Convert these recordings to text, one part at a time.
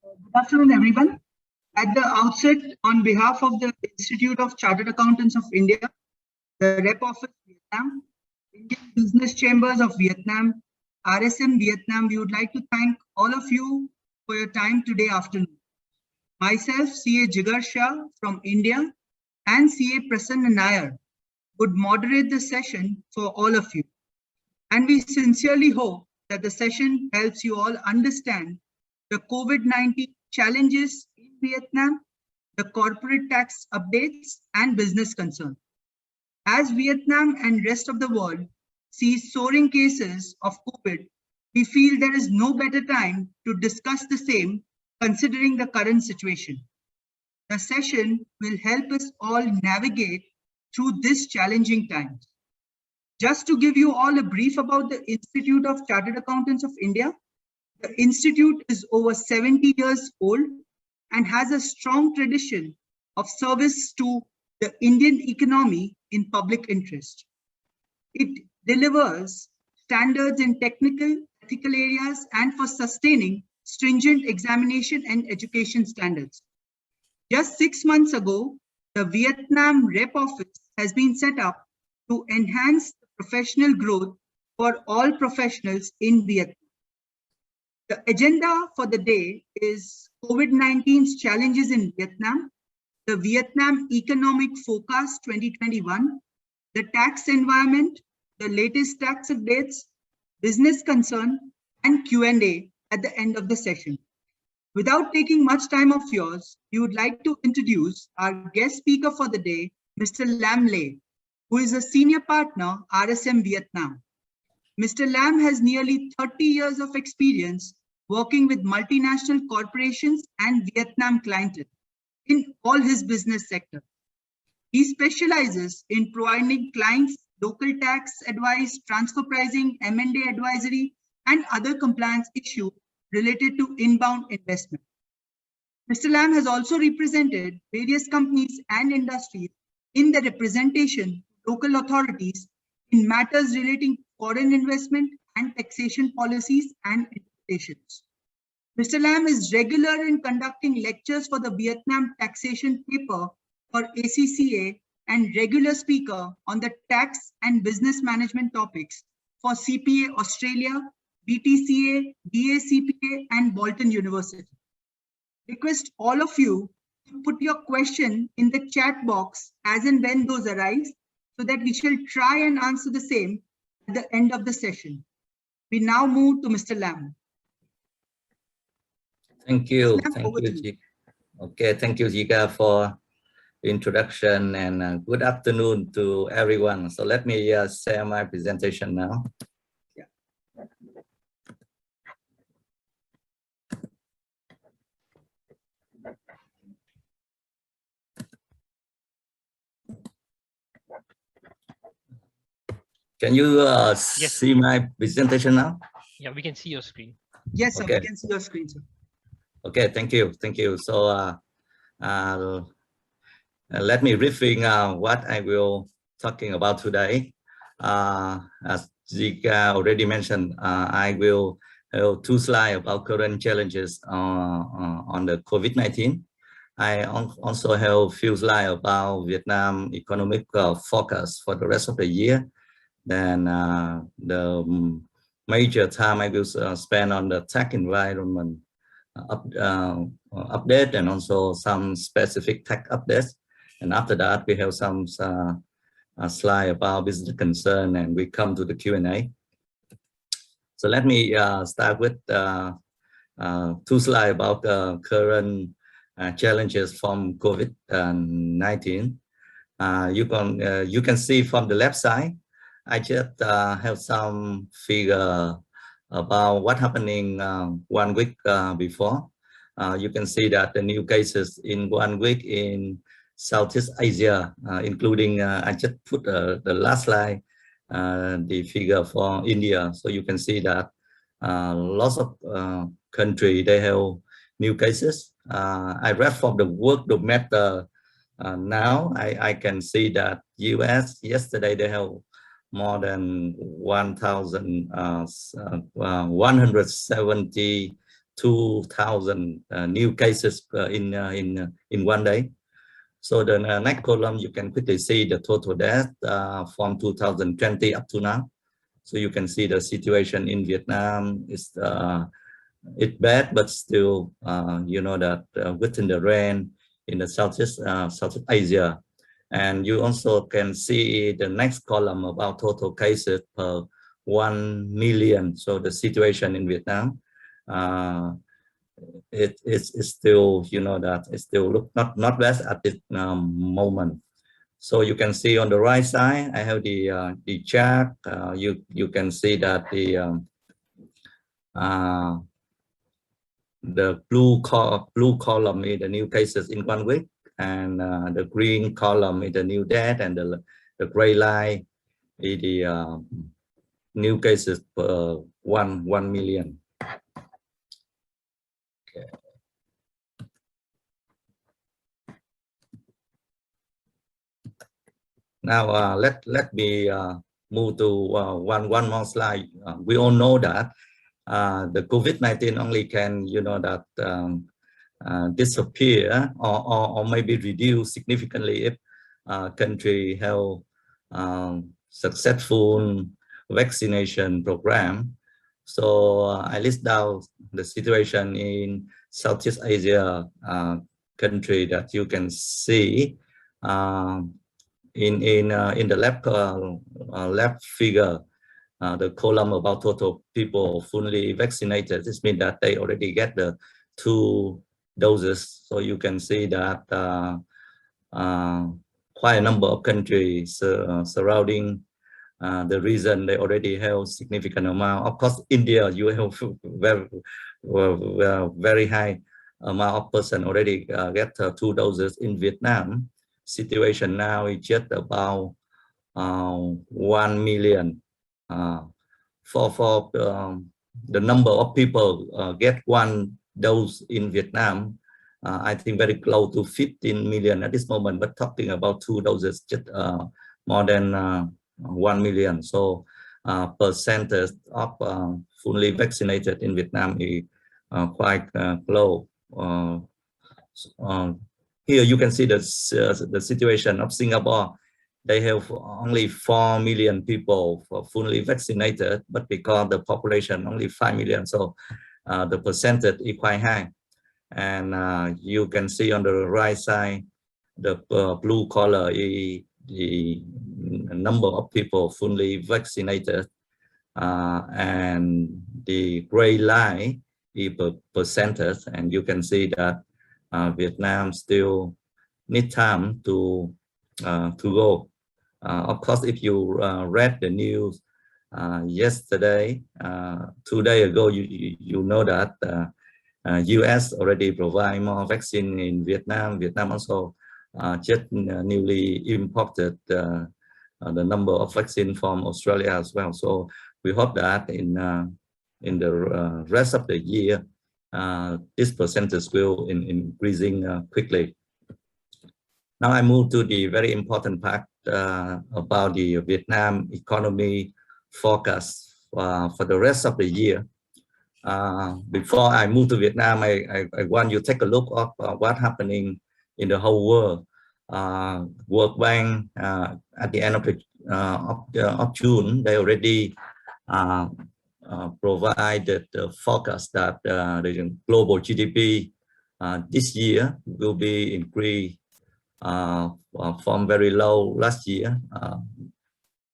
Good afternoon, everyone. At the outset, on behalf of the Institute of Chartered Accountants of India, the Rep Office Vietnam, Indian Business Chambers of Vietnam, RSM Vietnam, we would like to thank all of you for your time today afternoon. Myself, CA Jigar Shah from India, and CA Prasanna Nair would moderate the session for all of you. And we sincerely hope that the session helps you all understand the COVID-19 challenges in Vietnam, the corporate tax updates, and business concerns. As Vietnam and rest of the world see soaring cases of COVID, we feel there is no better time to discuss the same considering the current situation. The session will help us all navigate through this challenging times. Just to give you all a brief about the Institute of Chartered Accountants of India, the Institute is over 70 years old and has a strong tradition of service to the Indian economy in public interest. It delivers standards in technical, ethical areas and for sustaining stringent examination and education standards. Just 6 months ago, the Vietnam Rep Office has been set up to enhance professional growth for all professionals in Vietnam. The agenda for the day is COVID-19's challenges in Vietnam, the Vietnam Economic Forecast 2021, the tax environment, the latest tax updates, business concern, and Q&A at the end of the session. Without taking much time of yours, we would like to introduce our guest speaker for the day, Mr. Lam Le, who is a senior partner, RSM Vietnam. Mr. Lam has nearly 30 years of experience working with multinational corporations and Vietnam clientele in all his business sectors. He specializes in providing clients local tax advice, transfer pricing, M&A advisory, and other compliance issues related to inbound investment. Mr. Lam has also represented various companies and industries in the representation of local authorities in matters relating to foreign investment and taxation policies and interpretations. Mr. Lam is regular in conducting lectures for the Vietnam taxation paper for ACCA and regular speaker on the tax and business management topics for CPA Australia, BTCA, BACPA, and Bolton University. Request all of you to put your question in the chat box as and when those arise, so that we shall try and answer the same at the end of the session. We now move to Mr. Lam. Thank you. Thank you. Okay, thank you, Jika, for the introduction, and good afternoon to everyone. So let me share my presentation now. Yeah. Can you see my presentation now? Yeah, we can see your screen. Yes, sir, okay. We can see your screen, sir. Okay, thank you. So let me briefing what I will talking about today. As Zika already mentioned, I will have 2 slides about current challenges on the COVID-19. I also have a few slides about Vietnam economic forecast for the rest of the year. Then the major time I will spend on the tax environment update, and also some specific tax updates. And after that, we have some slide about business concern, and we come to the Q&A. So let me start with 2 slides about the current challenges from COVID-19. You can see from the left side, I just have some figure about what happening 1 week before. You can see that the new cases in 1 week in Southeast Asia, including, I just put the last slide, the figure for India. So you can see that lots of countries, they have new cases. I read from the Worldometer now, I can see that US, yesterday they have more than 1,170 2,000 new cases in one day. So the next column, you can quickly see the total death from 2020 up to now. So you can see the situation in Vietnam is it's bad, but still, you know that within the range in the Southeast Asia. And you also can see the next column about total cases per 1 million. So the situation in Vietnam, it's still, you know, that it still look not best at this moment. So you can see on the right side, I have the chart. You can see that the blue column is the new cases in 1 week, and the green column is the new death, and the gray line is the new cases per 1 million. Okay. Now let me move to one more slide. We all know that the COVID-19 only can, you know, that disappear or maybe reduce significantly if country have successful vaccination program. So I list down the situation in Southeast Asia country that you can see in the left figure. The column about total people fully vaccinated. This means that they already get the 2 doses. So you can see that quite a number of countries surrounding the region, they already have significant amount. Of course, India, you have very high amount of person already get 2 doses. In Vietnam, situation now is just about 1 million. For the number of people get 1 dose in Vietnam, I think very close to 15 million at this moment, but talking about 2 doses, just more than 1 million. So percentage of fully vaccinated in Vietnam is quite low. Here you can see the situation of Singapore. They have only 4 million people fully vaccinated, but because the population only 5 million, so the percentage is quite high. And you can see on the right side, the blue color is the number of people fully vaccinated, and the gray line is percentage. And you can see that Vietnam still need time to go. Of course, if you read the news yesterday, 2 days ago, you know that US already provide more vaccine in Vietnam. Vietnam also just newly imported the number of vaccine from Australia as well. So we hope that in the rest of the year, this percentage will increasing quickly. Now I move to the very important part about the Vietnam economy forecast for the rest of the year. Before I move to Vietnam, I want you to take a look at what's happening in the whole world. World Bank at the end of June, they already provided the forecast that the global GDP this year will be increased from very low last year,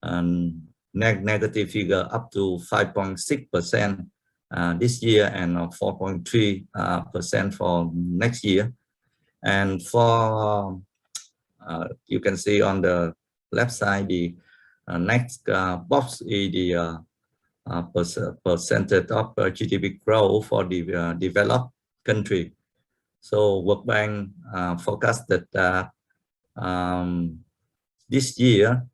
and negative figure up to 5.6% this year, and 4.3% for next year. And for you can see on the left side, the next box is the percentage of GDP growth for the developed country. So World Bank forecasted that this year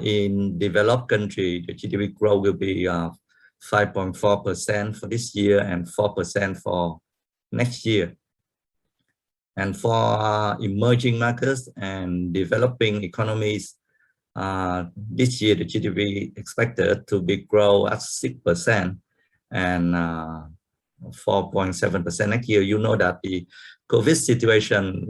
in developed country, the GDP growth will be 5.4% for this year and 4% for next year. And for emerging markets and developing economies, this year the GDP expected to be grow at 6%, and 4.7% next year. You know that the COVID situation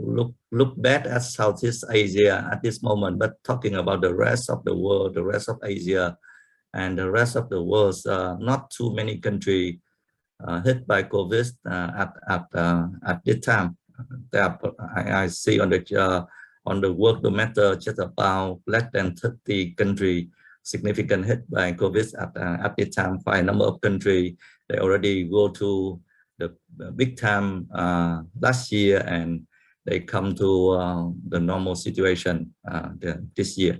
look bad at Southeast Asia at this moment, but talking about the rest of the world, the rest of Asia, and the rest of the world, not too many countries hit by COVID at this time. I see on the worldometer just about less than 30 countries significant hit by COVID at this time. Quite a number of countries, they already go to the big time last year, and they come to the normal situation this year.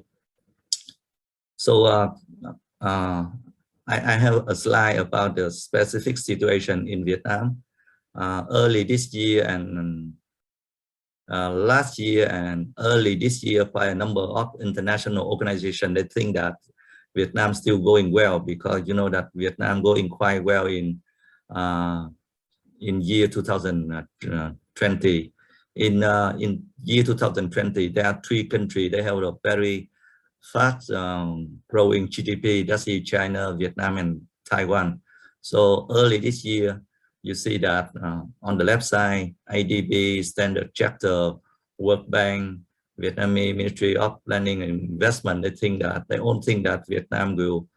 So I have a slide about the specific situation in Vietnam. Early this year and last year and early this year, by a number of international organizations, they think that Vietnam still going well, because you know that Vietnam going quite well in year 2020. In year 2020, there are 3 countries. They have a very fast growing GDP. That's China, Vietnam, and Taiwan. So early this year, you see that on the left side, IDB, Standard Chartered, World Bank, Vietnamese Ministry of Planning and Investment, they all think that Vietnam will,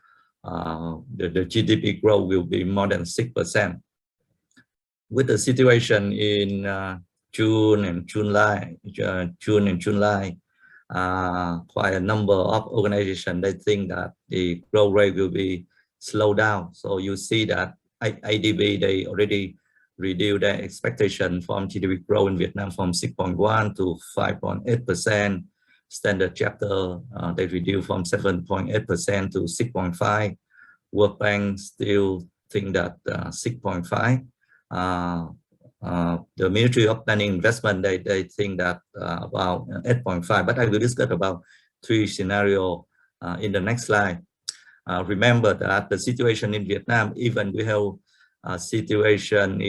the GDP growth will be more than 6%. With the situation in June and July, quite a number of organizations, they think that the growth rate will be slowed down. So you see that IDB, they already reduced their expectation from GDP growth in Vietnam from 6.1 to 5.8%. Standard Chartered, they reduced from 7.8% to 6.5. World Bank still think that 6.5. The Ministry of Planning Investment, they think that about 8.5. But I will discuss about 3 scenarios in the next slide. Remember that the situation in Vietnam, even we have a situation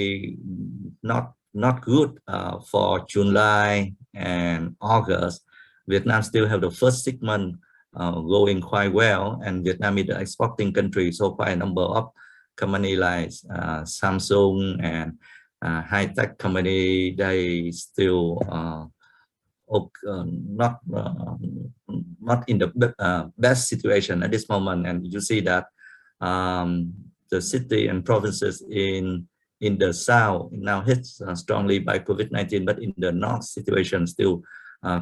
not good for July and August. Vietnam still have the first 6 months going quite well, and Vietnam is the exporting country. So quite a number of companies like Samsung and high-tech company, they still not in the best situation at this moment. And you see that the city and provinces in the south now hit strongly by COVID-19, but in the north situation still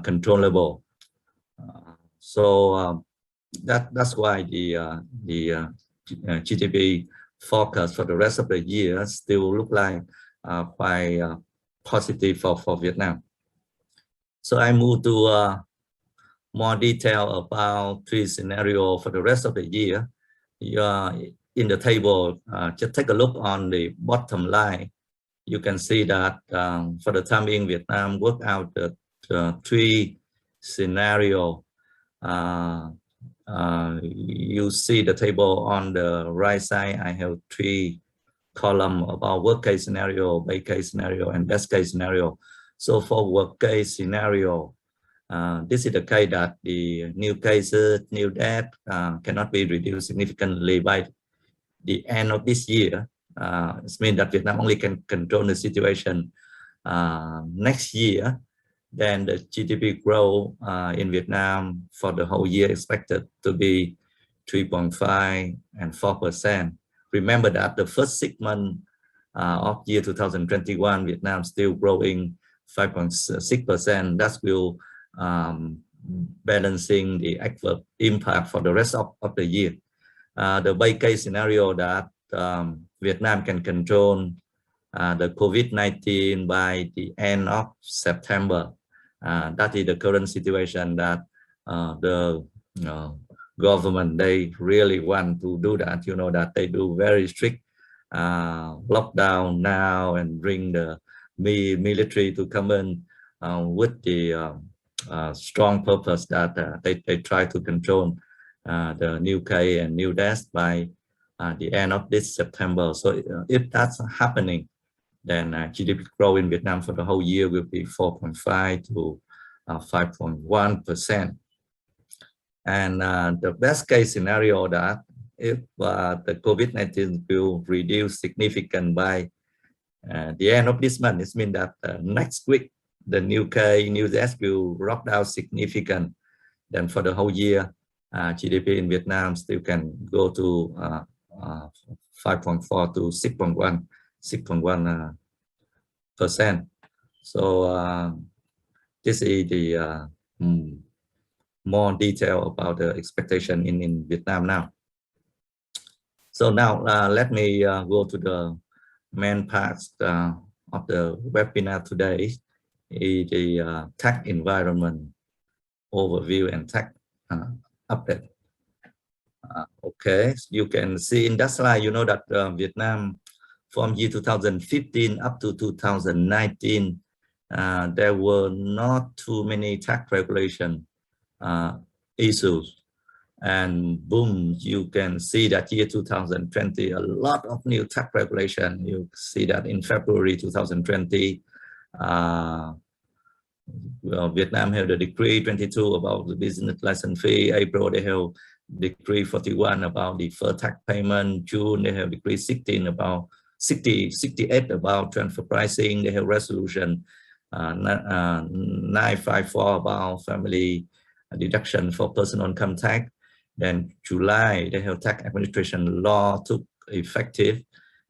controllable. So that's why the GDP forecast for the rest of the year still look like quite positive for Vietnam. So I move to more detail about 3 scenarios for the rest of the year. In the table, just take a look on the bottom line. You can see that for the time being, Vietnam worked out the 3 scenarios. You see the table on the right side. I have 3 columns about worst case scenario, base case scenario, and best case scenario. So for worst case scenario, this is the case that the new cases, new death cannot be reduced significantly by the end of this year. It means that Vietnam only can control the situation next year. Then the GDP growth in Vietnam for the whole year expected to be 3.5 and 4%. Remember that the first 6 months of year 2021, Vietnam still growing 5.6%. That will balancing the adverse impact for the rest of the year. The base case scenario that Vietnam can control the COVID-19 by the end of September. That is the current situation that the government, they really want to do that. You know that they do very strict lockdown now and bring the military to come in with the strong purpose that they try to control the new case and new deaths by the end of this September. So if that's happening, then GDP growth in Vietnam for the whole year will be 4.5 to 5.1%. And the best case scenario that if the COVID-19 will reduce significant by the end of this month. It means that next week the UK New S will drop down significant. Then for the whole year, GDP in Vietnam still can go to 5.4 to 6.1%. So this is the more detail about the expectation in Vietnam now. So now let me go to the main parts of the webinar today, is the tax environment overview and tax update. Okay, you can see in that slide, you know that Vietnam from year 2015 up to 2019, there were not too many tax regulation issues. And boom, you can see that year 2020, a lot of new tax regulation. You see that in February 2020, well, Vietnam held a decree 22 about the business license fee. April, they held decree 41 about deferred tax payment. June, they have decree 68 about transfer pricing. They have resolution 954 about family deduction for personal income tax. Then July, they have tax administration law took effective.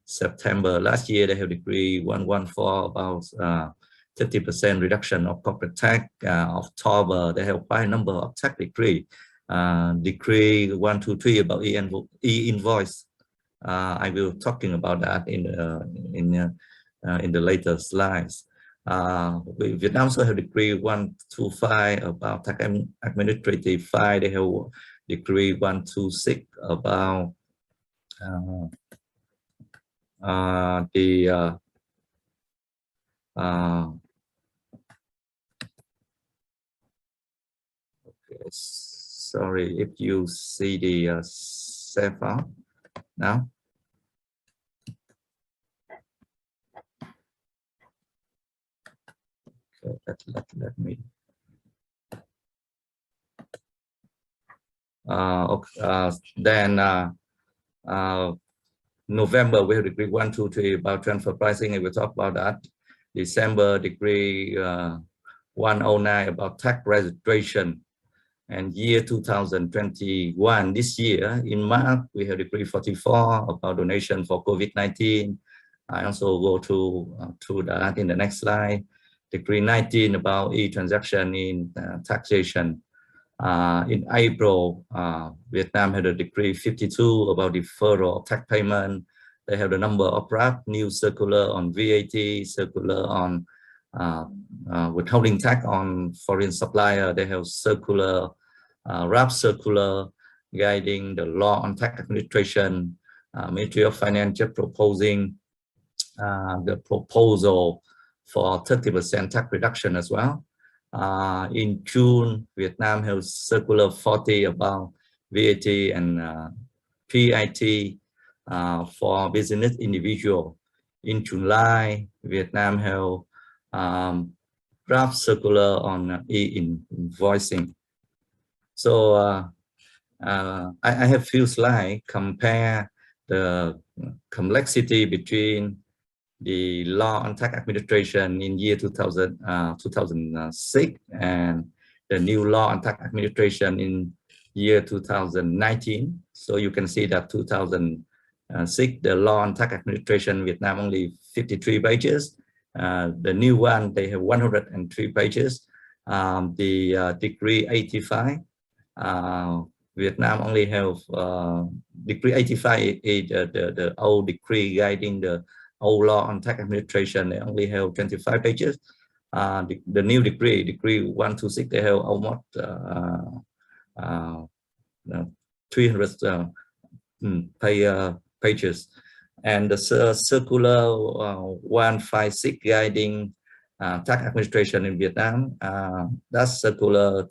September last year, they have decree 114 about 30% reduction of corporate tax. October, they have quite a number of tax decree. Decree 123 about e-invoice. I will talking about that in the later slides. Vietnam also have decree 125 about tax administrative file. They have decree 126 about okay, sorry if you see the save file now. Okay, let me. Then November we have decree 123 about transfer pricing, and we'll talk about that. December decree 109 about tax registration. And year 2021, this year in March, we have decree 44 about donation for COVID-19. I also go to that in the next slide. Decree 19 about e-transaction in taxation. In April, Vietnam had a decree 52 about deferral of tax payment. They have the number of draft, new circular on VAT, circular on withholding tax on foreign supplier. They have circular, draft circular guiding the law on tax administration. Ministry of Finance just proposing the proposal for 30% tax reduction as well. In June, Vietnam has circular 40 about VAT and PIT for business individual. In July, Vietnam have draft circular on e-invoicing. So I have few slides compare the complexity between the law on tax administration in year 2006 and the new law on tax administration in year 2019. So you can see that 2006, the law on tax administration Vietnam only 53 pages. The new one, they have 103 pages. The decree 85, Vietnam only have decree 85 is the old decree guiding the old law on tax administration. They only have 25 pages. The new decree 126, they have almost 300 pages. And the circular 156 guiding tax administration in Vietnam, that circular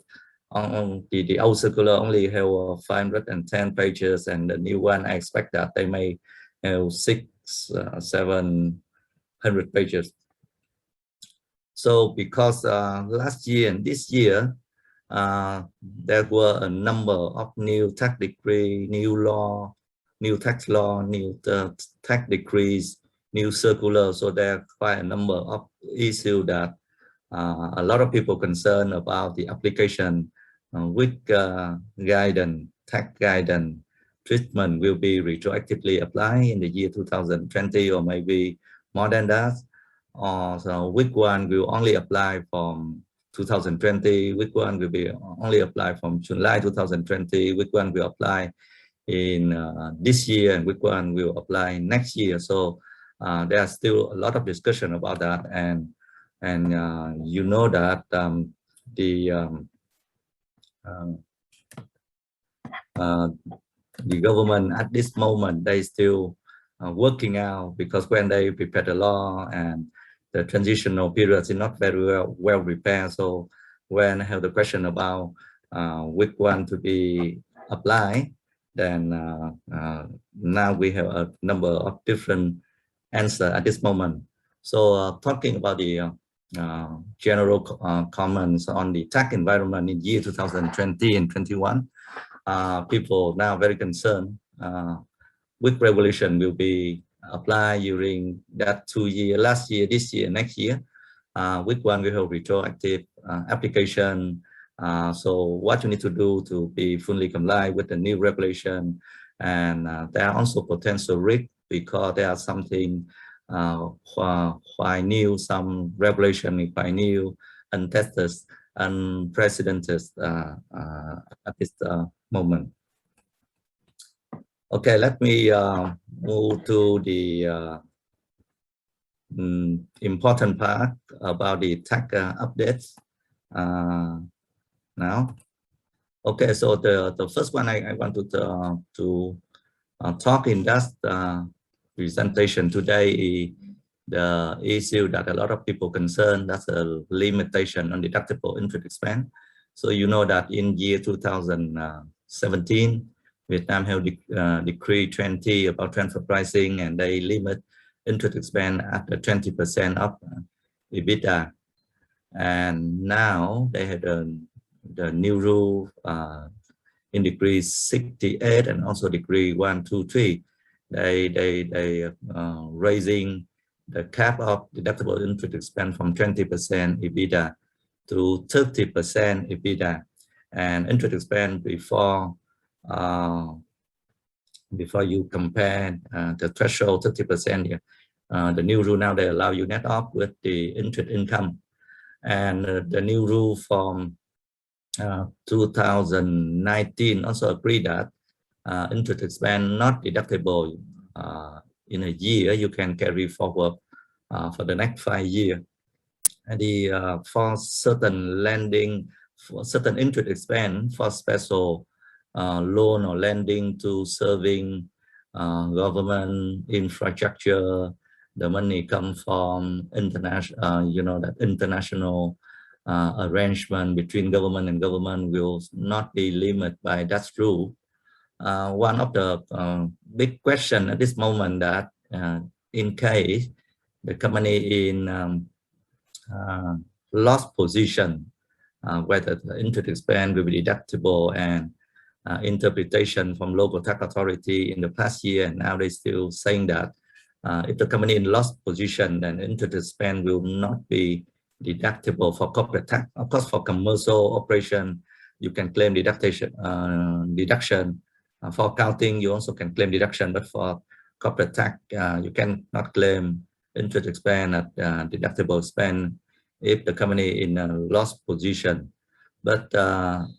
on the old circular only have 510 pages, and the new one I expect that they may have 700 pages. So because last year and this year there were a number of new tax decree, new law, new tax law, new tax decrees new circular. So there are quite a number of issues that a lot of people concerned about the application, which guidance, tax guidance treatment will be retroactively applied in the year 2020 or maybe more than that, or so which one will only apply from 2020, which one will be only apply from July 2020, which one will apply in this year, and which one will apply next year. So there's still a lot of discussion about that, and you know that the government at this moment, they still working out, because when they prepare the law and the transitional period is not very well prepared. So when I have the question about which one to be applied, then now we have a number of different answers at this moment. So talking about the general comments on the tax environment in year 2020 and 21, people now very concerned which regulation will be applied during that 2 years, last year, this year, next year, which one will have retroactive application. So what you need to do to be fully compliant with the new regulation, and there are also potential risks because there are something quite new, some regulation quite new, untested, unprecedented at this moment. Okay, let me move to the important part about the tax updates now. Okay, so the first one I want to talk in that presentation today is the issue that a lot of people concerned, that's a limitation on deductible interest expense. So you know that in year 2017, Vietnam have decree 20 about transfer pricing, and they limit interest expense at the 20% of EBITDA. And now they had the new rule in decree 68 and also decree 123. They raising the cap of deductible interest expense from 20% EBITDA to 30% EBITDA, and interest expense before you compare the threshold 30% here. The new rule now, they allow you net off with the interest income, and the new rule from 2019 also agree that interest expense not deductible in a year, you can carry forward for the next 5 years. And for certain lending, for certain interest expense, for special loan or lending to serving government infrastructure, the money comes from international, you know, that international arrangement between government and government will not be limited by that rule. One of the big question at this moment that in case the company in loss position, whether the interest expense will be deductible, and interpretation from local tax authority in the past year, and now they still saying that if the company in loss position, then interest expense will not be deductible for corporate tax. Of course, for commercial operation, you can claim deduction. For accounting, you also can claim deduction, but for corporate tax, you cannot claim interest expense at deductible spend if the company in a loss position. But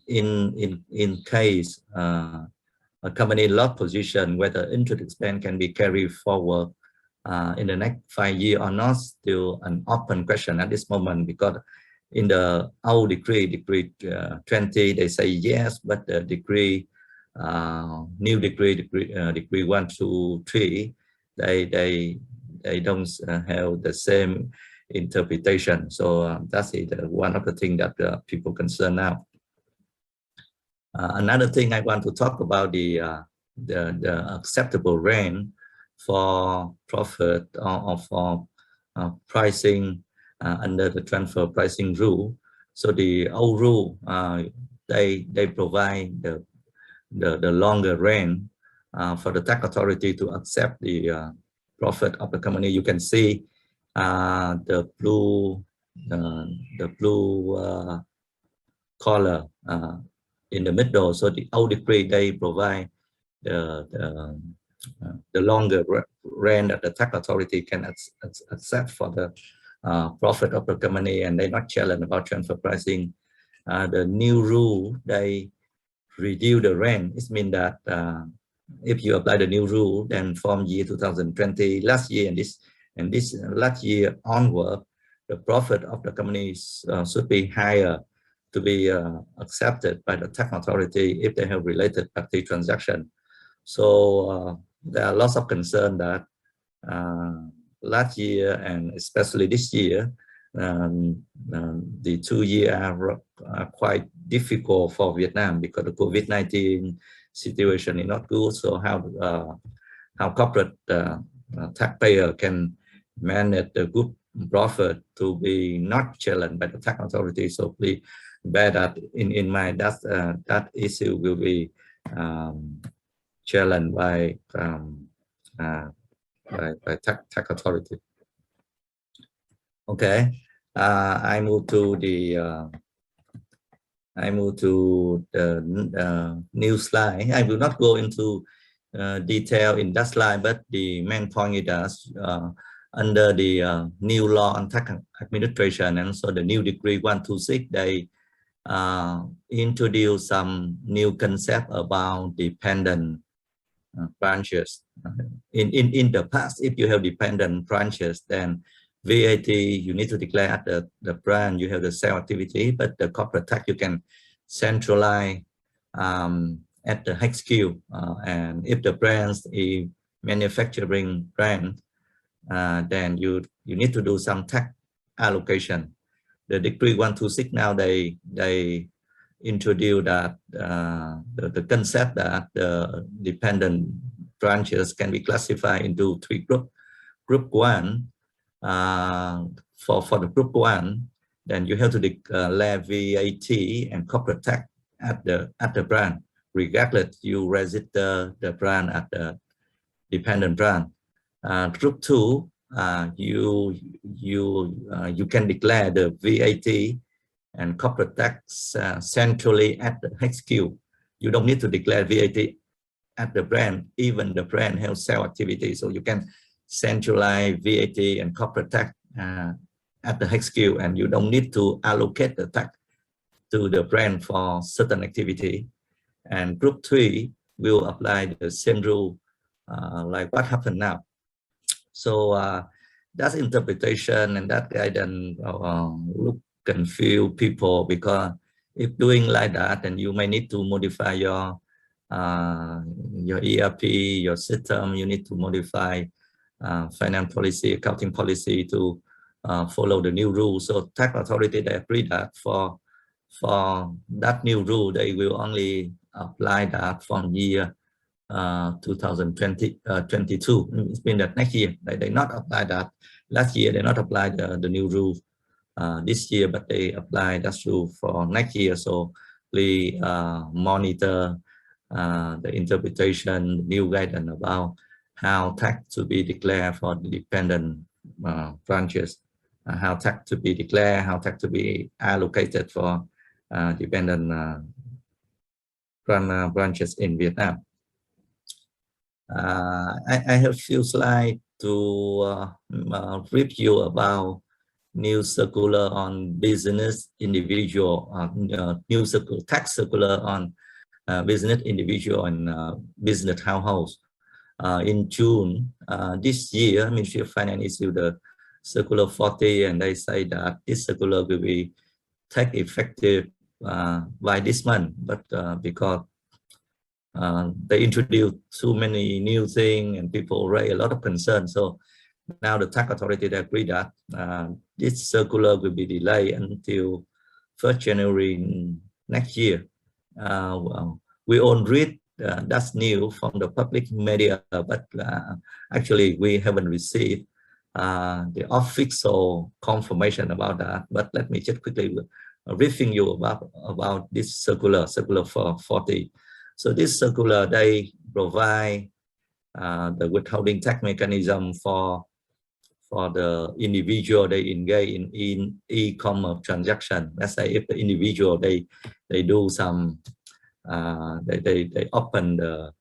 in case a company in loss position, whether interest expense can be carried forward in the next 5 years or not, still an open question at this moment, because in the old decree 20, they say yes, but the decree new decree 1, 2, 3, they don't have the same interpretation. So that's one of the things that people concern now. Another thing I want to talk about the acceptable range for profit or for pricing under the transfer pricing rule. So the old rule, they provide the longer range for the tax authority to accept the profit of the company. You can see the blue color in the middle. So the old decree, they provide the longer rent that the tax authority can accept for the profit of the company, and they're not challenged about transfer pricing. The new rule, they reduce the rent. It means that if you apply the new rule, then from year 2020, last year and this last year onward, the profit of the companies should be higher to be accepted by the tax authority if they have related party transaction. So there are lots of concern that last year and especially this year, the 2 years are quite difficult for Vietnam because the COVID-19 situation is not good. So how corporate taxpayer can manage the good profit to be not challenged by the tax authority. So please bear that in mind. That issue will be challenged by tax authority. Okay, I move to the new slide. I will not go into detail in that slide, but the main point is that under the new law on tax administration and so the new decree 126, they introduce some new concept about dependent branches. In the past, if you have dependent branches, then VAT you need to declare at the brand you have the sale activity, but the corporate tax you can centralize at the HQ. And if the brands is manufacturing brand, then you need to do some tax allocation. The decree 126 now they introduce that the concept that the dependent branches can be classified into 3 groups. Group 1, for the group 1, then you have to declare VAT and corporate tax at the brand, regardless you register the brand at the dependent brand. Group 2, you can declare the VAT and corporate tax centrally at the HQ. You don't need to declare VAT at the brand, even the brand has sale activity. So you can centralize VAT and corporate tax at the HQ, and you don't need to allocate the tax to the brand for certain activity. And group 3 will apply the same rule like what happened now. So that interpretation and that guidance confuse people, because if doing like that, then you may need to modify your ERP, your system. You need to modify finance policy, accounting policy to follow the new rule. So tax authority, they agree that for that new rule, they will only apply that from year 2022. It's been that next year they not apply that. Last year they not apply the new rule this year, but they apply that rule for next year. So please monitor the interpretation, new guidance about how tax to be declared for the dependent branches, how tax to be declared, how tax to be allocated for dependent branches in Vietnam. I have few slides to brief you about new circular on business individual, new tax circular on business individual and business households. In June this year, Ministry of Finance issued the Circular 40, and they say that this circular will be take effective by this month, but because they introduced too many new things and people raise a lot of concern. So now the tax authority, they agree that this circular will be delayed until 1st January next year. We all read that's new from the public media, but actually we haven't received the official confirmation about that. But let me just quickly briefing you about this circular 40. So this circular, they provide the withholding tax mechanism for the individual they engage in e-commerce transaction. Let's say if the individual they do some they open the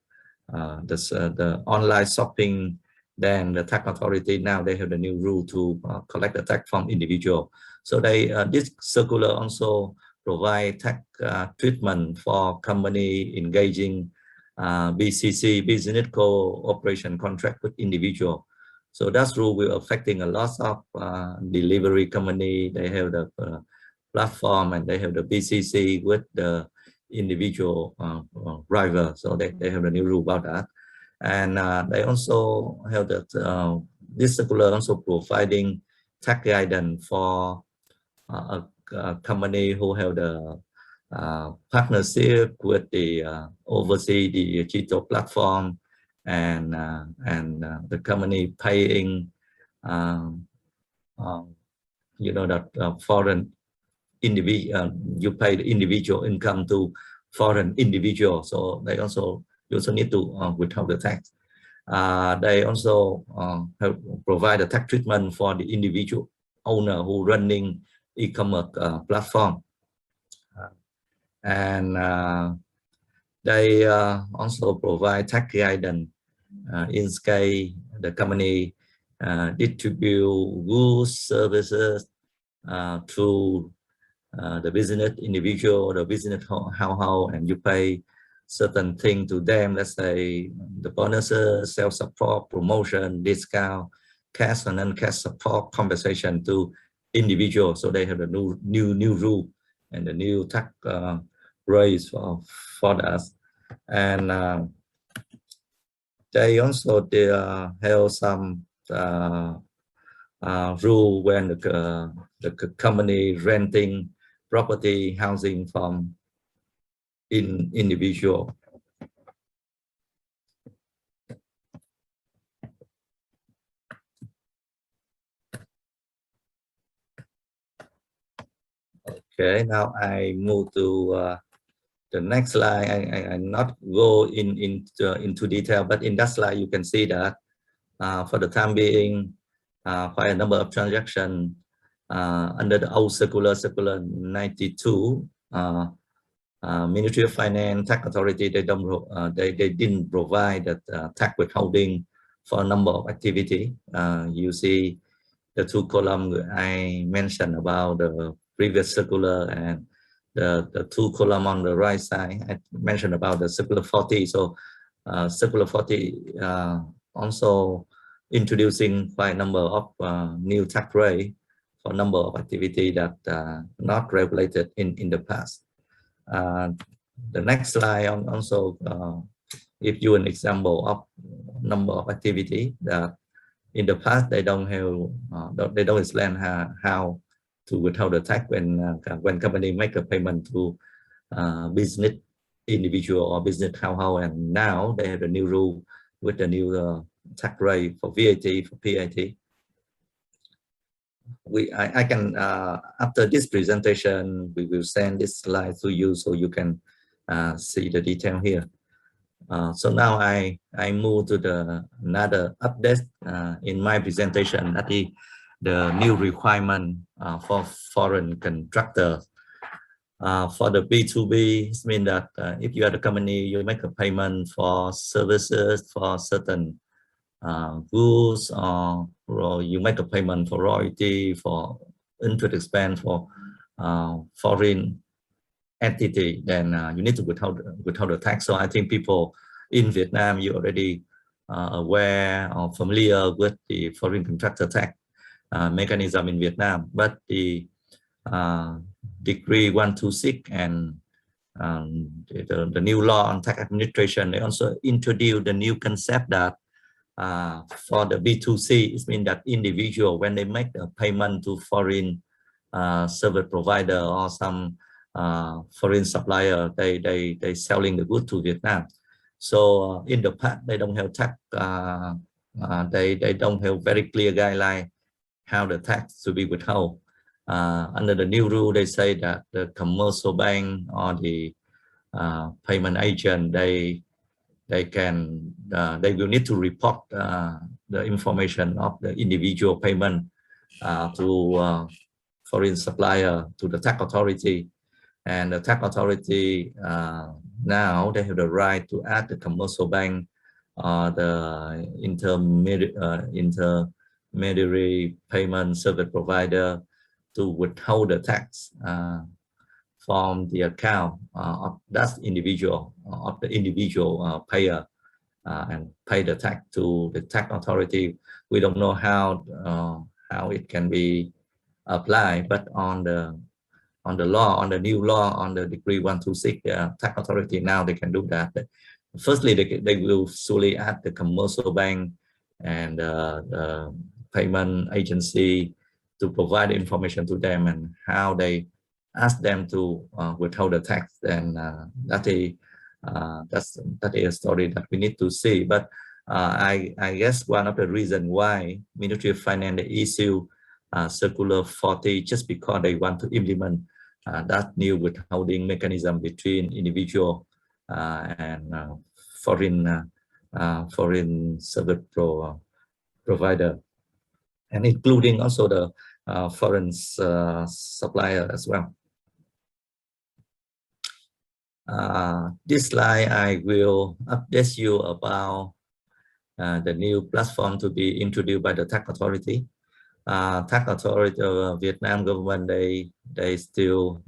online shopping, then the tax authority now they have the new rule to collect the tax from individual. So this circular also provide tax treatment for company engaging BCC, business cooperation contract with individual. So that rule will affecting a lot of delivery company. They have the platform and they have the BCC with the individual driver. So they have a new rule about that. And they also have that this circular also providing tax guidance for a company who have the partnership with the oversee the digital platform, and the company paying you know that foreign individual, you pay the individual income to foreign individual, so they also need to withhold the tax. They also provide a tax treatment for the individual owner who running e-commerce platform, and they also provide tax guidance in case the company distribute goods, services to the business individual or the business household, and you pay certain thing to them. Let's say the bonuses, sales support, promotion, discount, cash and non-cash support, compensation to individuals. So they have the new rule and the new tax raise for us. And they also have some rule when the company renting property housing from individual. Okay, now I move to the next slide. I not go into detail, but in that slide you can see that for the time being, quite a number of transactions under the old circular 92. Ministry of Finance, Tax Authority, they didn't provide that tax withholding for a number of activity. You see the two columns I mentioned about the previous circular, and the two columns on the right side I mentioned about the circular 40. So circular 40 also introducing quite a number of new tax rate for a number of activity that not regulated in the past. The next slide also give you an example of number of activity that in the past they don't explain how to withhold the tax when company make a payment to business individual or business household, and now they have a new rule with the new tax rate for VAT, for PAT. I can after this presentation we will send this slide to you so you can see the detail here. So now I move to another update in my presentation, that is the new requirement for foreign contractors. For the B2B, it means that if you are the company, you make a payment for services for certain goods, or you make a payment for royalty, for interest expense for foreign entity, then you need to withhold the tax. So I think people in Vietnam, you already aware or familiar with the foreign contractor tax mechanism in Vietnam, but the Decree 126 and the new law on tax administration, they also introduced the new concept that for the B2C, it means that individual, when they make a payment to foreign service provider or some foreign supplier, they selling the good to Vietnam. So in the past, they don't have tax, they don't have very clear guideline how the tax to be withheld. Under the new rule, they say that the commercial bank or the payment agent, they they will need to report the information of the individual payment to foreign supplier to the tax authority, and the tax authority now they have the right to add the commercial bank, the intermediary payment service provider to withhold the tax from the account of that individual payer and pay the tax to the tax authority. We don't know how it can be applied, but on the law, on the new law, on the decree 126, the tax authority now they can do that. Firstly, they will solely add the commercial bank and the payment agency to provide information to them and how they ask them to withhold the tax. And that is a story that we need to see. But I guess one of the reasons why Ministry of Finance issue Circular 40 just because they want to implement that new withholding mechanism between individual and foreign service provider, and including also the foreign supplier as well. This slide I will update you about the new platform to be introduced by the tax authority. Tax authority of Vietnam government, they still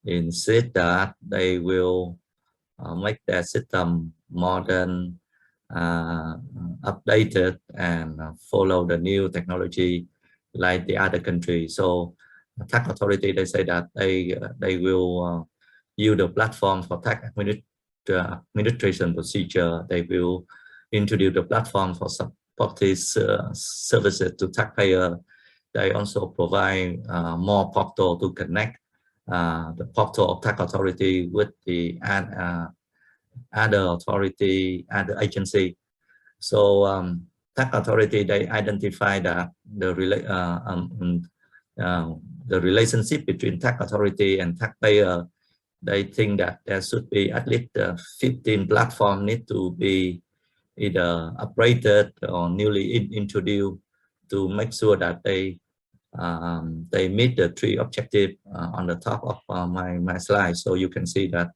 insist that they will make their system modern, updated, and follow the new technology like the other countries. So tax authority, they say that they will use the platform for tax administration procedure. They will introduce the platform for supportive services to taxpayer. They also provide more portal to connect the portal of tax authority with the other authority, other agency. So tax authority, they identify that the relationship between tax authority and taxpayer. They think that there should be at least 15 platforms need to be either upgraded or newly introduced to make sure that they meet the three objectives on the top of my slide. So you can see that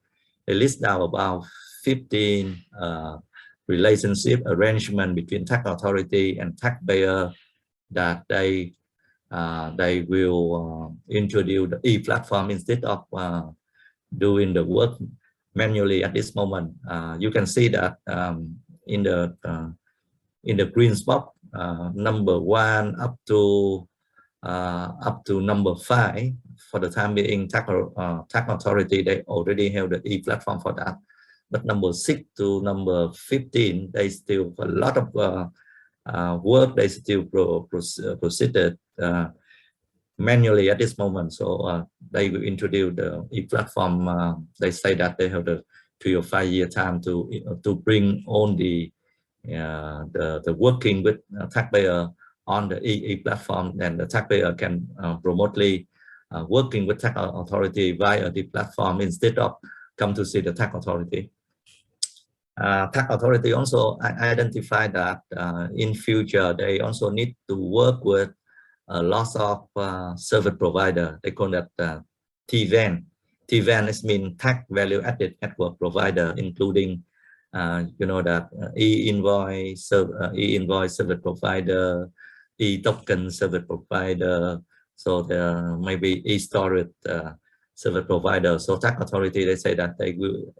they list down about 15 relationship arrangement between tax authority and taxpayer that they will introduce the e-platform instead of doing the work manually at this moment. You can see that in the green spot, number 1 up to number 5 for the time being, tax authority, they already have the e-platform for that. But number 6 to number 15, they still a lot of work. They still proceeded manually at this moment. So they will introduce the e-platform. They say that they have the 3 or 5 year time to bring on the working with taxpayer on the e-platform, and the taxpayer can remotely working with tax authority via the platform instead of come to see the tax authority. Tax authority also identify that in future they also need to work with lots of service provider. They call that TVAN. TVAN is mean tax value added network provider, including you know that e-invoice service provider, e-token service provider. So there may be e-storage service provider. So tax authority, they say that they will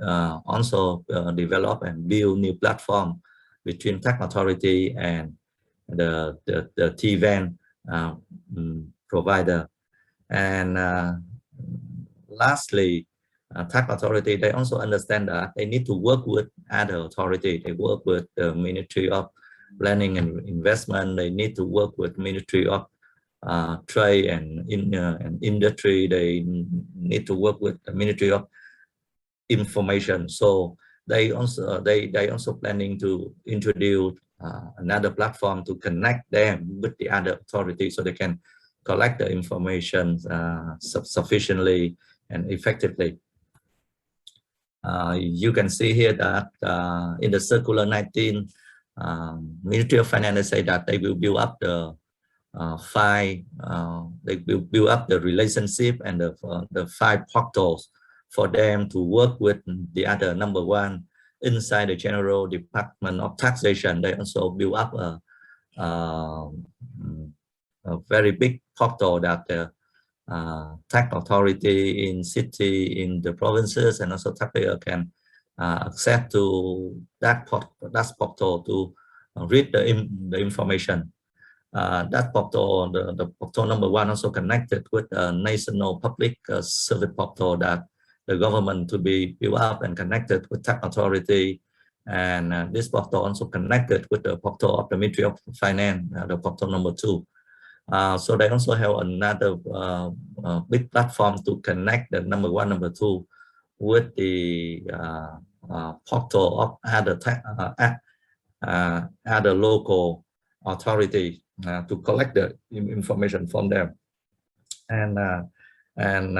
also develop and build new platform between tax authority and the TVAN provider. And lastly, tax authority, they also understand that they need to work with other authority. They work with the Ministry of Planning and Investment. They need to work with Ministry of Trade and Industry. They need to work with the Ministry of Information. So they also planning to introduce another platform to connect them with the other authorities so they can collect the information sufficiently and effectively. You can see here that in the circular 19, Ministry of Finance say that they will build up the they will build up the relationship and the 5 portals for them to work with the other number 1 inside the General Department of Taxation. They also build up a very big portal that the tax authority in city, in the provinces, and also taxpayer can access to that portal to read the information. That portal, the portal number 1, also connected with a national public service portal that the government to be built up and connected with tax authority. And this portal also connected with the portal of the Ministry of Finance, the portal number 2. So they also have another big platform to connect the number 1, number 2 with the portal of other local authority to collect the information from them. And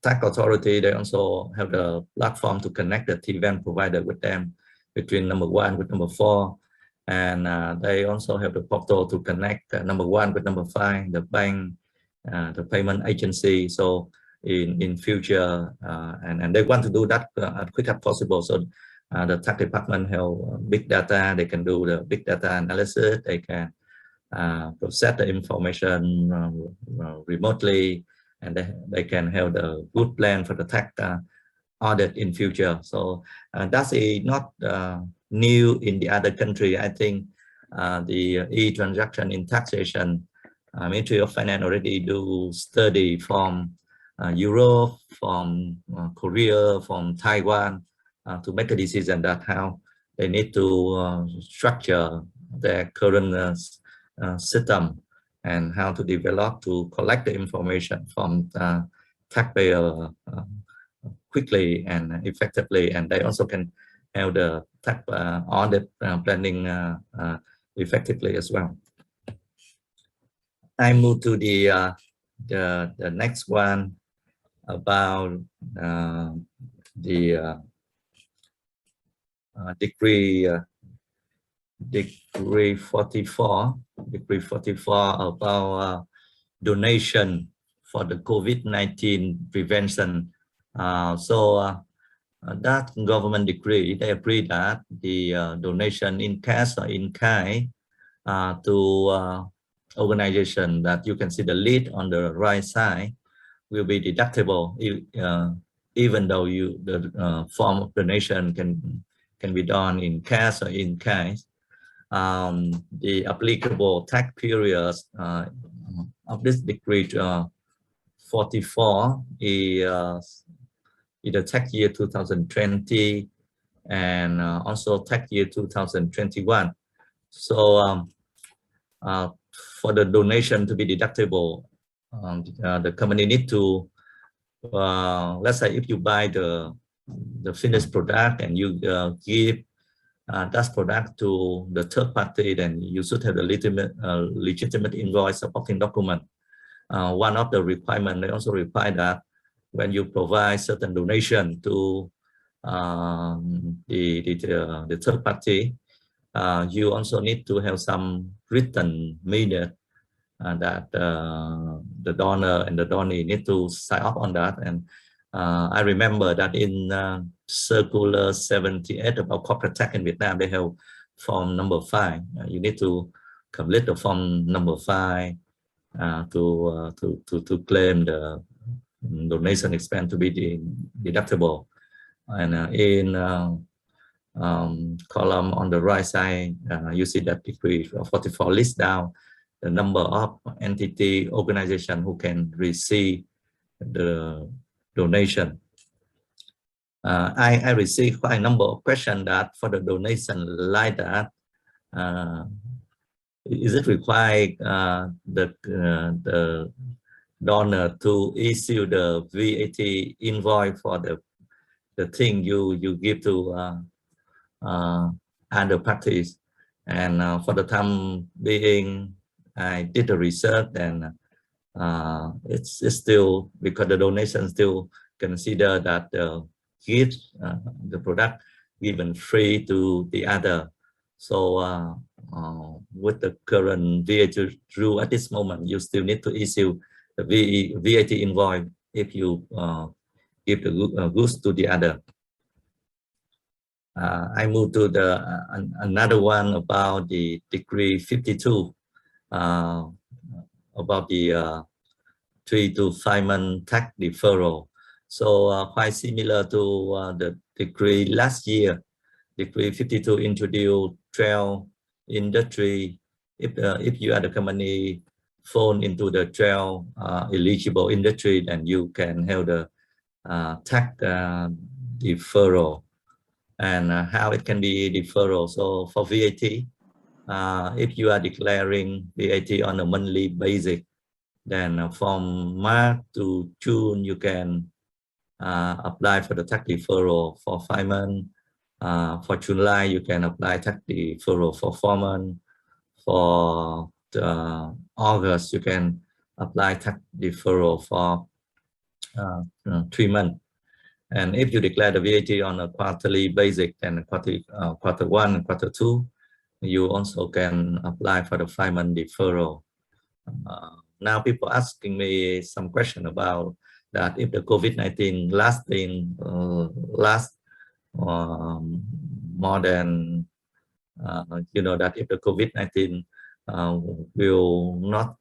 tax authority, they also have the platform to connect the TVAN provider with them, between number 1 with number 4. And they also have the portal to connect number 1 with number 5, the bank, the payment agency. So in future, and they want to do that as quick as possible. So the tax department have big data. They can do the big data analysis. They can process the information remotely, and they can have the good plan for the tax audit in future. So that's not new in the other country. I think the e-transaction in taxation, Ministry of Finance already do study from Europe, from Korea, from Taiwan, to make a decision that how they need to structure their current system and how to develop to collect the information from taxpayer quickly and effectively, and they also can have the tax audit planning effectively as well. I move to the next one about the decree 44 about donation for the COVID-19 prevention. That government decree, they agree that the donation in cash or in kind to organization that you can see the lead on the right side will be deductible, even though the form of donation can be done in cash or in kind. The applicable tax periods of this decree 44 is the tax year 2020 and also tax year 2021. So for the donation to be deductible, the company need to, let's say if you buy the finished product and you give that product to the third party, then you should have the legitimate invoice supporting document. One of the requirements, they also require that when you provide certain donation to the third party, you also need to have some written minute that the donor and the donee need to sign up on that. And I remember that in circular 78 about corporate tax in Vietnam, they have form number 5. You need to complete the form number 5 to claim the donation expense to be deductible. And in column on the right side, you see that decree 44 lists down the number of entity organization who can receive the donation. I received quite a number of questions that for the donation like that, is it required the donor to issue the VAT invoice for the thing you give to other parties? And for the time being, I did the research, and it's still, because the donation still consider that give the product given free to the other. So with the current VAT rule at this moment, you still need to issue the VAT invoice if you give the goods to the other. I move to the another one about the Decree 52 about the 3 to 5 month tax deferral. So quite similar to the decree last year. Decree 52 introduced trail industry. If you are the company fall into the trail eligible industry, then you can have the tax deferral. And how it can be deferral. So for VAT, if you are declaring VAT on a monthly basis, then from March to June, you can apply for the tax deferral for 5 months. For July, you can apply tax deferral for 4 months. For August, you can apply tax deferral for 3 months. And if you declare the VAT on a quarterly basis, then quarter 1 and quarter 2, you also can apply for the 5 month deferral. Now people asking me some question about that if the COVID-19 lasts more than that if the COVID-19 will not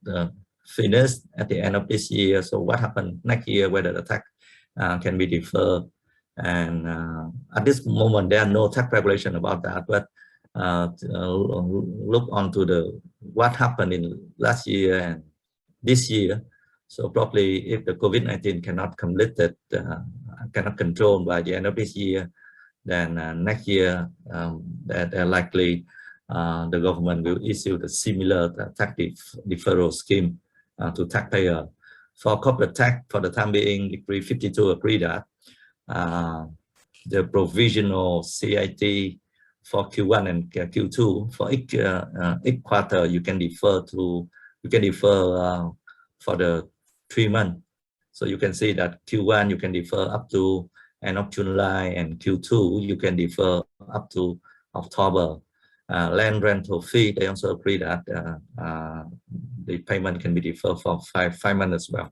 finish at the end of this year, so what happened next year, whether the tax can be deferred. And at this moment there are no tax regulation about that, but look onto the what happened in last year and this year. So probably if the COVID-19 cannot completed, cannot control by the end of this year, then next year they're likely the government will issue the similar tax deferral scheme to taxpayer. For corporate tax, for the time being, Decree 52 agreed that the provisional CIT for Q1 and Q2 for each quarter you can defer for the 3 months. So you can see that Q1 you can defer up to end of July, and Q2 you can defer up to October. Land rental fee, they also agree that the payment can be deferred for five months as well.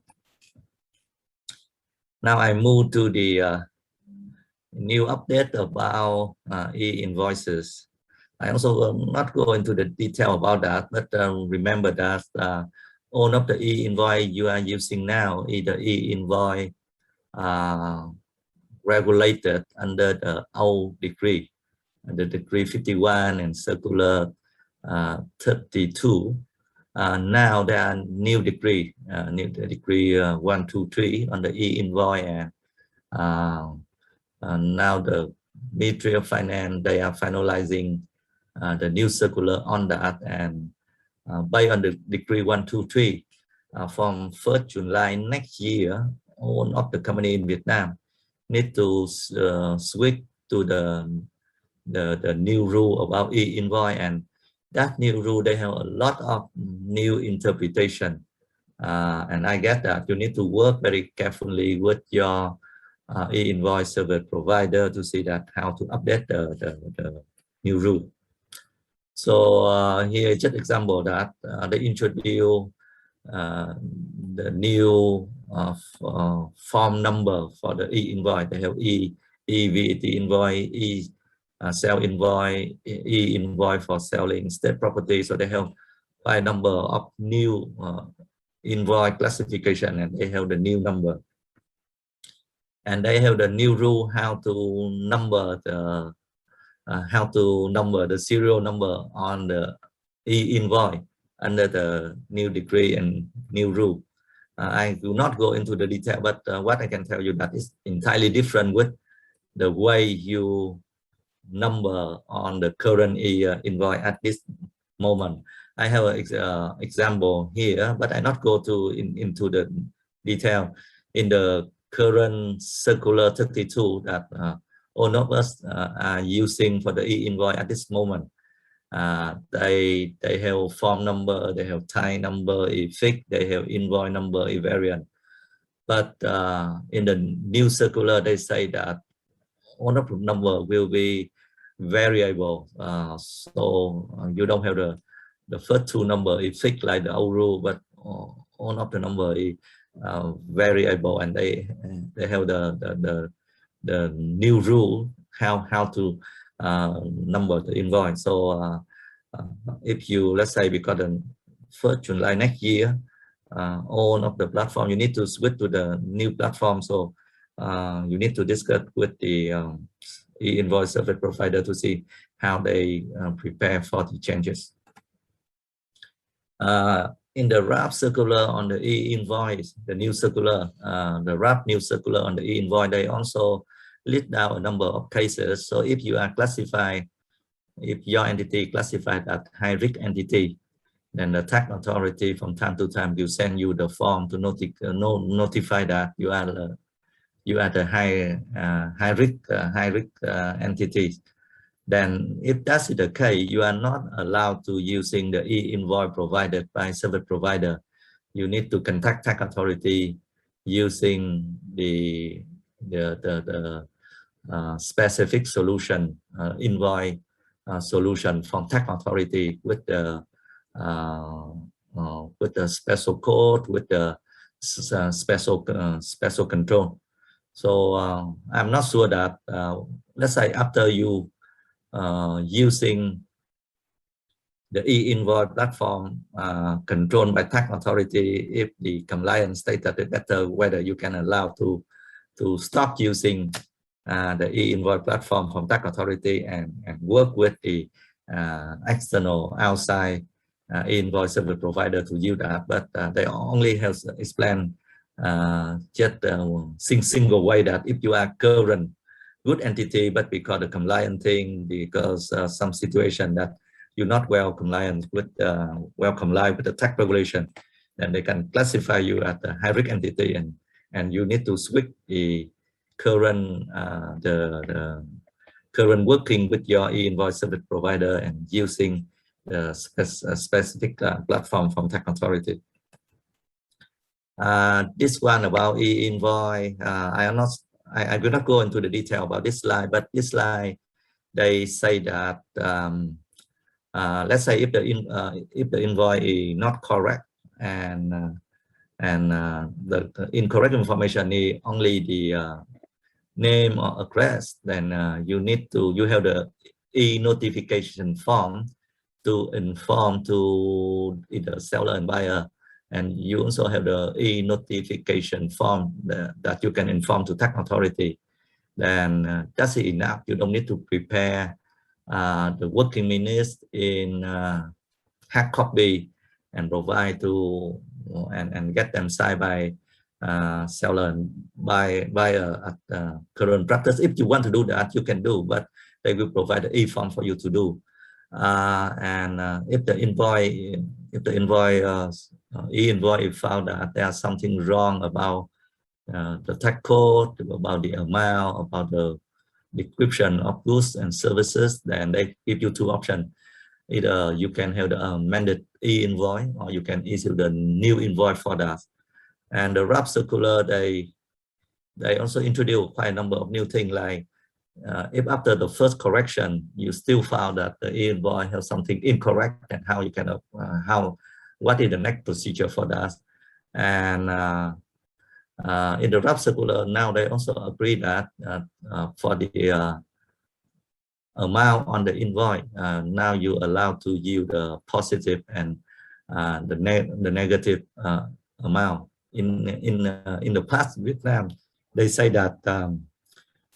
Now I move to the new update about e-invoices. I also will not go into the detail about that, but remember that all of the e-invoice you are using now is the e-invoice regulated under the old decree, the Decree 51 and Circular 32. Now there are new decree, Decree 123 on the e-invoice, and now the Ministry of Finance, they are finalizing the new circular on that, and based on the Decree 123, from 1st July next year, all of the company in Vietnam need to switch to the new rule about e-invoice, and that new rule, they have a lot of new interpretation, and I get that you need to work very carefully with your e-invoice service provider to see that how to update the new rule. So here is just example that they introduce the new form number for the e-invoice. They have e-VAT invoice, sell invoice, e-invoice for selling state property. So they have quite a number of new invoice classification, and they have the new number. And they have the new rule how to number the serial number on the e-invoice under the new decree and new rule. I do not go into the detail, but what I can tell you that is entirely different with the way you number on the current invoice at this moment. I have an example here, but I not go into the detail. In the current Circular 32 that all of us are using for the e-invoice at this moment, they have form number, they have type number, fixed, they have invoice number, variant. But in the new circular, they say that owner number will be variable. So you don't have the first two number is fixed like the old rule, but all of the number is variable, and they have the new rule how to number the invoice. So if you, let's say, because the 1st July next year, all of the platform you need to switch to the new platform. So you need to discuss with the e-invoice service provider to see how they prepare for the changes. In the RAP circular on the e-invoice, the new circular, the RAP new circular on the e-invoice, they also list down a number of cases. So if you are classified, if your entity classified as high-risk entity, then the tax authority from time to time will send you the form to notify that you are the high risk entity. Then if that's the case, you are not allowed to using the e-invoice provided by service provider. You need to contact tax authority using the specific solution, invoice solution from tax authority with the special code, with the special control. So I'm not sure that let's say after you using the e-invoice platform controlled by tax authority, if the compliance status is better, whether you can allow to stop using the e-invoice platform from tax authority and work with the external outside e-invoice service provider to use that. But they only have explained just single way that if you are current good entity, but because the compliant thing, because some situation that you're not well compliant with comply with the tax regulation, then they can classify you as a high risk entity, and you need to switch the current the current working with your e-invoice service provider and using the specific platform from tax authority. This one about e-invoice, I will not go into the detail about this slide, but this slide, they say that let's say if the invoice is not correct and the incorrect information is only the name or address, then you have the e-notification form to inform to either seller and buyer. And you also have the e-notification form that you can inform to tax authority. Then that's enough. You don't need to prepare the working minutes in hard copy and provide to and get them signed by seller and buyer at current practice. If you want to do that, you can do, but they will provide the e-form for you to do. If the invoice e-invoice found that there's something wrong about the tax code, about the amount, about the description of goods and services, then they give you two options. Either you can have the amended e-invoice, or you can issue the new invoice for that. And the RAP circular, they also introduce quite a number of new things, like if after the first correction you still found that the e-invoice has something incorrect, and how you can what is the next procedure for that. And in the RAP circular now, they also agree that for the amount on the invoice, now you allowed to use the positive and the negative amount. In the past Vietnam, they say that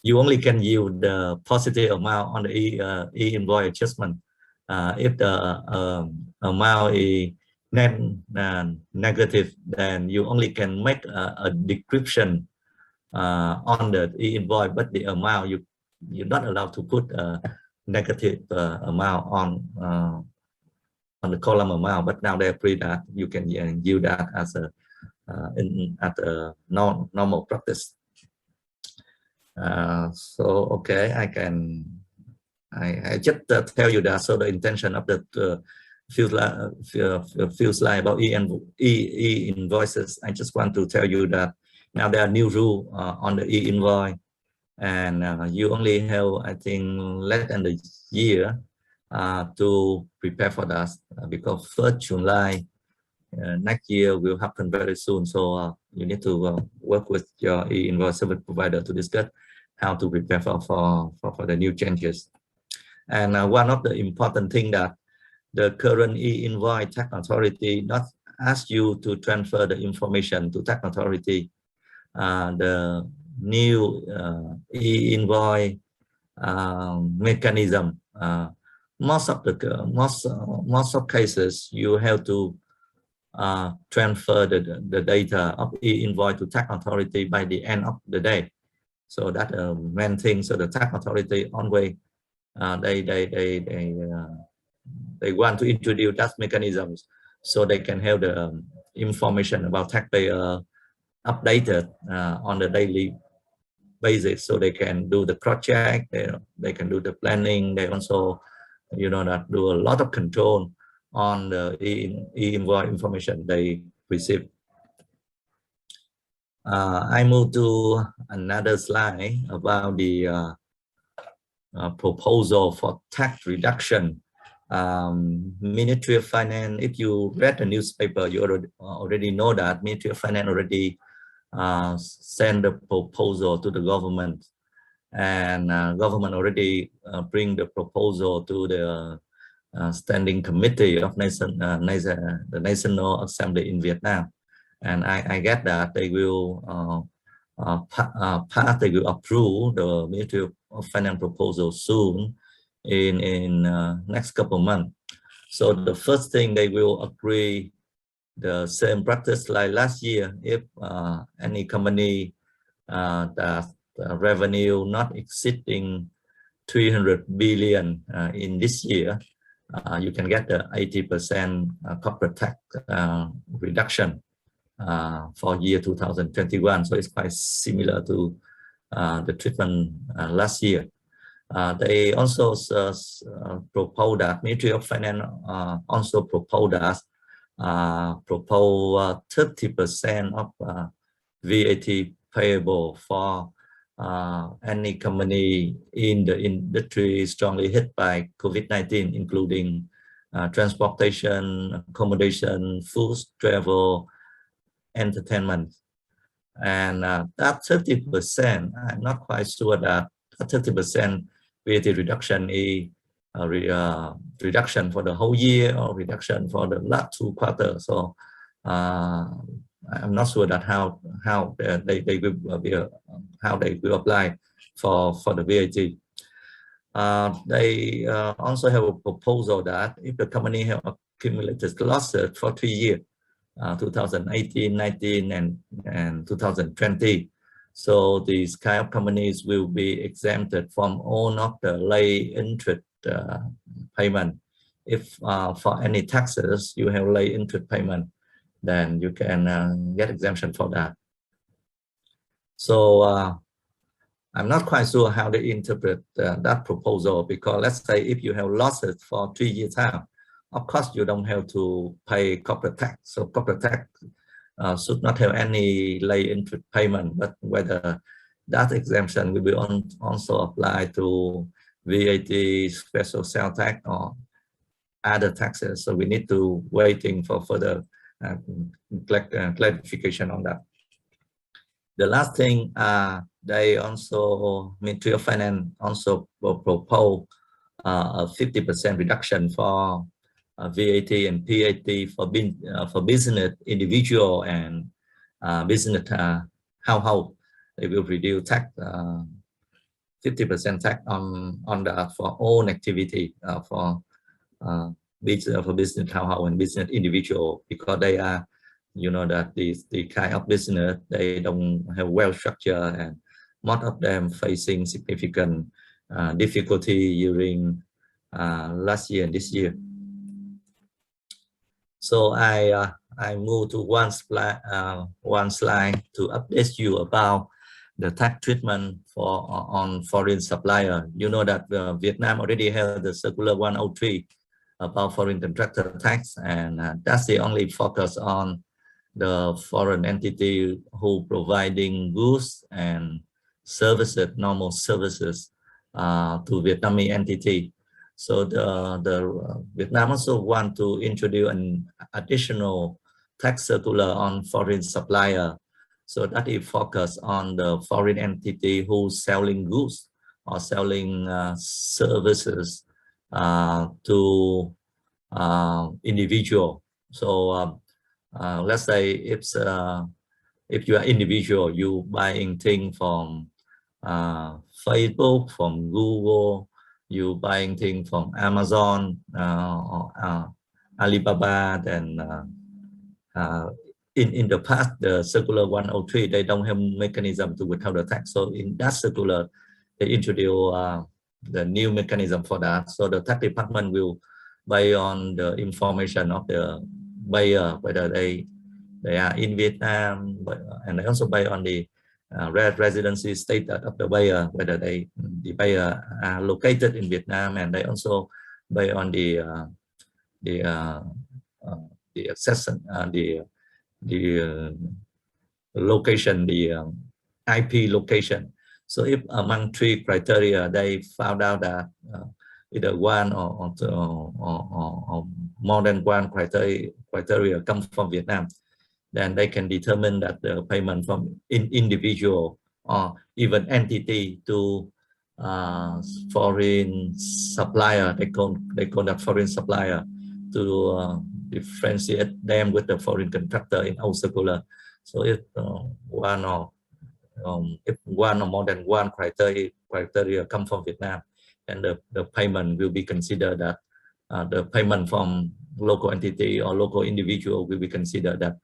you only can use the positive amount on the e-invoice adjustment. If the amount is negative, then you only can make a description on the e-invoice, but the amount you're not allowed to put a negative amount on the column amount. But now they agree that you can use that as a normal practice. So okay, I just tell you that. So the intention of the few slide about e-invoices, I just want to tell you that now there are new rules on the e-invoice, and you only have, I think, less than a year to prepare for that, because 1st July next year will happen very soon. So you need to work with your e-invoice service provider to discuss how to prepare for the new changes. And one of the important thing that the current e-invoice tax authority not ask you to transfer the information to tax authority. The new e-invoice mechanism, most of cases you have to transfer the data of e-invoice to tax authority by the end of the day. So that's a main thing. So the tax authority always they want to introduce that mechanisms so they can have the information about taxpayer updated on the daily basis, so they can do the cross-check, they can do the planning, they also, you know, that do a lot of control on the e-invoice information they receive. I move to another slide about the proposal for tax reduction. Ministry of Finance, if you read the newspaper, you already know that Ministry of Finance already send the proposal to the government, and government already bring the proposal to the standing committee of the National Assembly in Vietnam, and I get that they will they will approve the Ministry of Finance proposal soon in next couple of months. So the first thing, they will agree the same practice like last year. If any company that revenue not exceeding 300 billion in this year, you can get the 80% corporate tax reduction for year 2021. So it's quite similar to the treatment last year. They also propose that Ministry of Finance also propose that 30% of VAT payable for any company in the industry strongly hit by COVID-19, including transportation, accommodation, food, travel, entertainment. And that 30%, I'm not quite sure that 30% VAT reduction is reduction for the whole year or reduction for the last 2 quarters. So I'm not sure that how they will be how they will apply for the VAT. They also have a proposal that if the company have accumulated losses for 3 years, 2018, 19, and 2020. So these kind of companies will be exempted from all of the late interest payment. If for any taxes you have late interest payment, then you can get exemption for that. So I'm not quite sure how they interpret that proposal, because let's say if you have losses for 3 years time, of course you don't have to pay corporate tax. So corporate tax should not have any late interest payment, but whether that exemption will be also applied to VAT, special sales tax, or other taxes. So we need to waiting for further clarification on that. The last thing, they also, Ministry of Finance also will propose a 50% reduction for VAT and PAT for business individual and business household. They will reduce tax 50% tax on that for own activity for business household and business individual, because they are, you know, that the kind of business, they don't have well structure, and most of them facing significant difficulty during last year and this year. So I move to one slide to update you about the tax treatment for on foreign supplier. You know that Vietnam already has the Circular 103 about foreign contractor tax, and that's the only focus on the foreign entity who providing goods and services, normal services to Vietnamese entity. So the Vietnam also want to introduce an additional tax circular on foreign supplier, so that it focus on the foreign entity who's selling goods or selling services to individual. So let's say if you are individual, you buying thing from Facebook, from Google, you buying thing from Amazon or Alibaba, then in the past, the circular 103, they don't have mechanism to withhold the tax. So in that circular, they introduce the new mechanism for that. So the tax department will, based on the information of the buyer, whether they are in Vietnam, and also based on the residency status of the buyer, whether the buyer are located in Vietnam, and they also based on the access, the location, the IP location. So if among 3 criteria they found out that either one or more than one criteria come from Vietnam, then they can determine that the payment from individual or even entity to foreign supplier, they call that foreign supplier, to differentiate them with the foreign contractor in our circular. So if one or more than one criteria come from Vietnam, and the payment will be considered that the payment from local entity or local individual will be considered that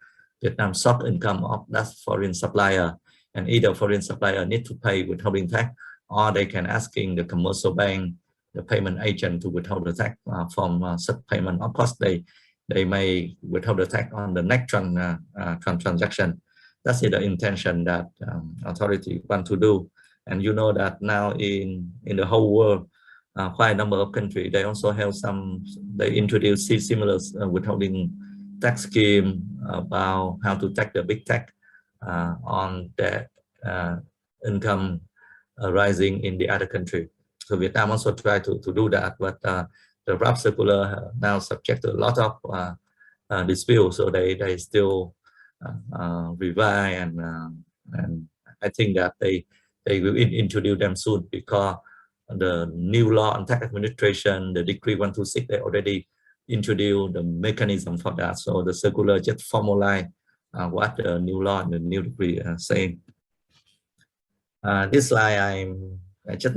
Vietnam sought income of that foreign supplier, and either foreign supplier need to pay withholding tax, or they can asking the commercial bank, the payment agent, to withhold the tax from such payment. Of course, they may withhold the tax on the next transaction. That's the intention that authority want to do. And you know that now in the whole world, quite a number of countries, they also have they introduce similar withholding tax scheme about how to tax the big tax on that income rising in the other country. So Vietnam also try to do that, but the draft circular now subject to a lot of dispute, so they still revise, and I think that they will introduce them soon, because the new law on tax administration, the decree 126, they already introduced the mechanism for that. So the circular just formalize what the new law and the new decree saying. This slide I just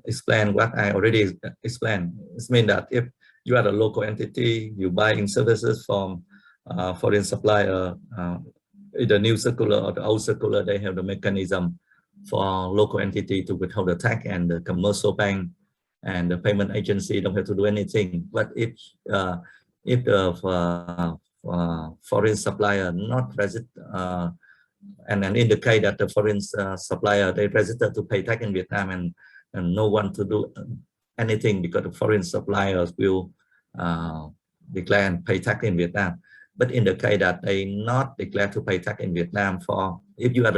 explain what I already explained. It means that if you are a local entity, you buying services from foreign supplier, the new circular or the old circular, they have the mechanism for local entity to withhold the tax, and the commercial bank and the payment agency don't have to do anything. But if the foreign supplier not register, and then indicate that the foreign supplier, they register to pay tax in Vietnam, and no one to do anything, because the foreign suppliers will declare and pay tax in Vietnam. But in the case that they not declare to pay tax in Vietnam, if you are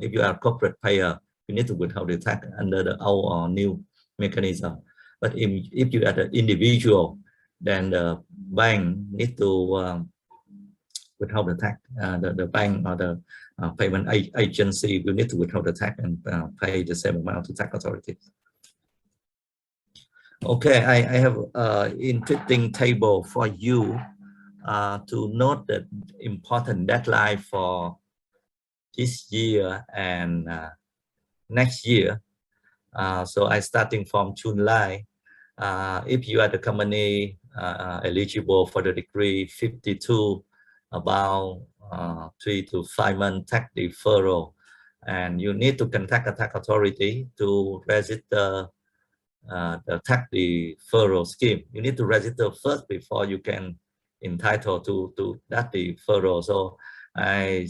if you are a corporate payer, you need to withhold the tax under the old or new mechanism. But if you are the individual, then the bank need to withhold the tax. The bank or the payment agency will need to withhold the tax and pay the same amount to tax authorities. Okay, I have an interesting table for you to note the important deadline for this year and next year. So I starting from July. If you are the company eligible for the decree 52, about 3 to 5 months tax deferral, and you need to contact the tax authority to register the tax deferral scheme. You need to register first before you can entitled to that deferral. So I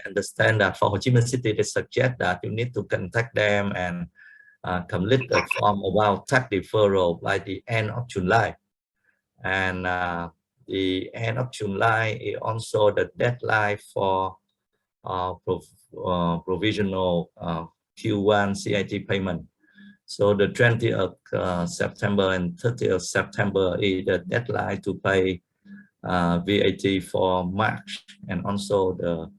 understand that for Ho Chi Minh City, they suggest that you need to contact them and complete the form about tax deferral by the end of July. And the end of July is also the deadline for provisional Q1 CIT payment. So the 20th of September and 30th of September is the deadline to pay VAT for March, and also the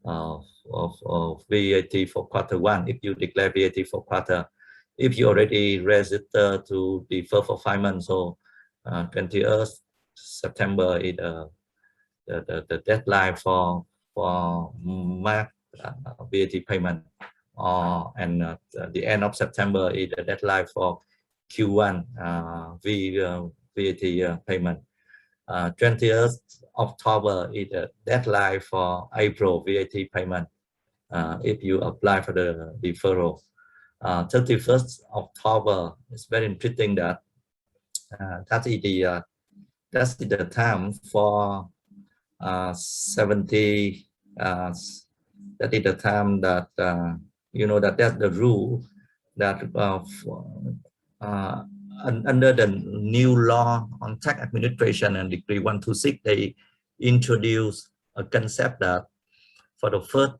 of VAT for Q1 if you declare VAT for quarter. If you already register to defer for 5 months, so 20th September is the deadline for March VAT payment, and the end of September is the deadline for Q1 VAT payment. 20th October is the deadline for April VAT payment if you apply for the deferral. 31st October is very interesting that that is the time for 70. That is the time that you know that that's the rule that under the new law on tax administration and decree 126, they introduce a concept that for the first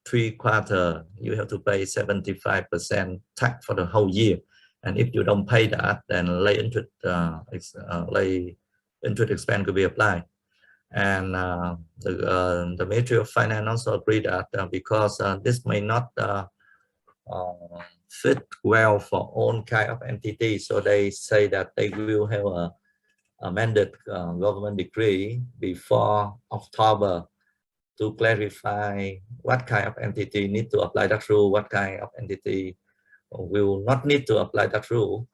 3 quarters you have to pay 75% tax for the whole year, and if you don't pay that, then late interest expense could be applied. And the Ministry of Finance also agreed that because this may not fit well for all kind of entities, so they say that they will have a amended government decree before October to clarify what kind of entity need to apply that rule, what kind of entity will not need to apply that rule,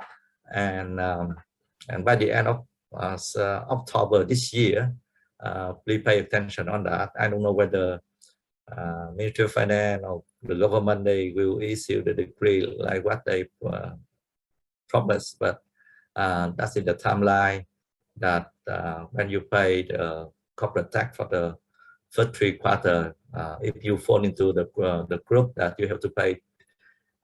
and by the end of October this year, please pay attention on that. I don't know whether Ministry of Finance or the government, they will issue the decree like what they promised, but that's in the timeline that when you pay the corporate tax for the first 3 quarters, if you fall into the group that you have to pay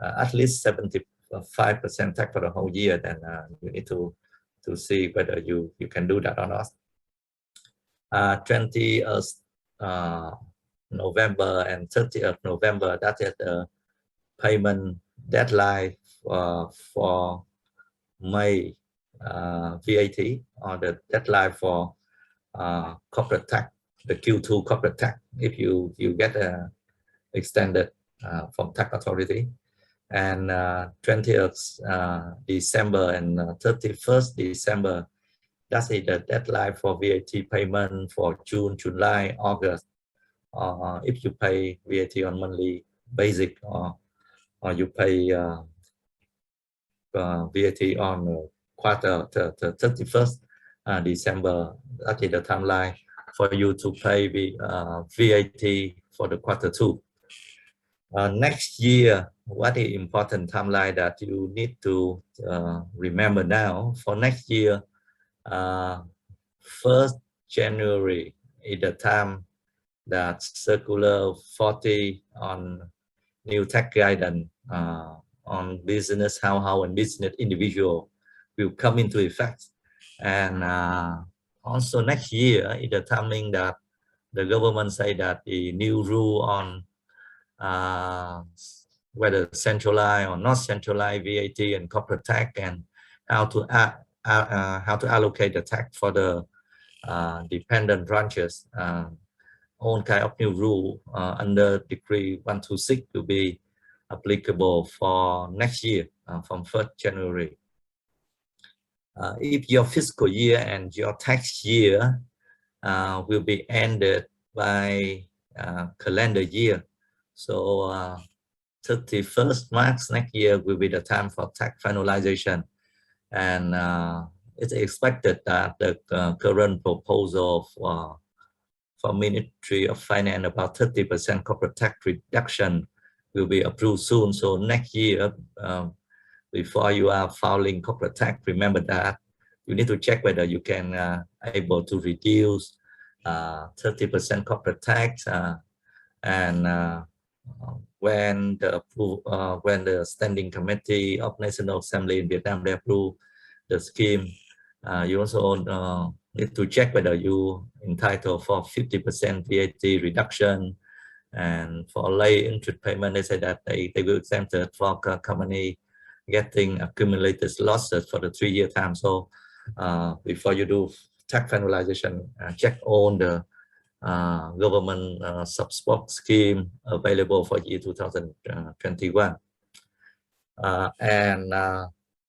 at least 75% tax for the whole year, then you need to see whether you can do that or not. 20th November and 30th November, that is the payment deadline for May VAT, or the deadline for corporate tax, the Q2 corporate tax, if you get extended from tax authority. And 20th December and 31st December, that's the deadline for VAT payment for June, July, August. If you pay VAT on monthly basic, or you pay VAT on quarter to 31st December, that is the timeline for you to pay VAT for the Q2. Next year, what is important timeline that you need to remember now? For next year, 1st January is the time that Circular 40 on new tax guidance on business household and business individual will come into effect. And also next year is the timing that the government say that the new rule on whether centralized or not centralized VAT and corporate tax, and how to allocate the tax for the dependent branches, all kind of new rule under decree 126 will be applicable for next year from 1st January. If your fiscal year and your tax year will be ended by calendar year, so 31st March next year will be the time for tax finalization, and it's expected that the current proposal for Ministry of Finance about 30% corporate tax reduction will be approved soon. So next year, before you are filing corporate tax, remember that you need to check whether you can able to reduce 30% corporate tax, and when the Standing Committee of National Assembly in Vietnam they approve the scheme, you also need to check whether you entitled for 50% VAT reduction. And for late interest payment, they say that they will exempt it for a company getting accumulated losses for the 3-year time. So before you do tax finalization, check all the government support scheme available for year 2021. And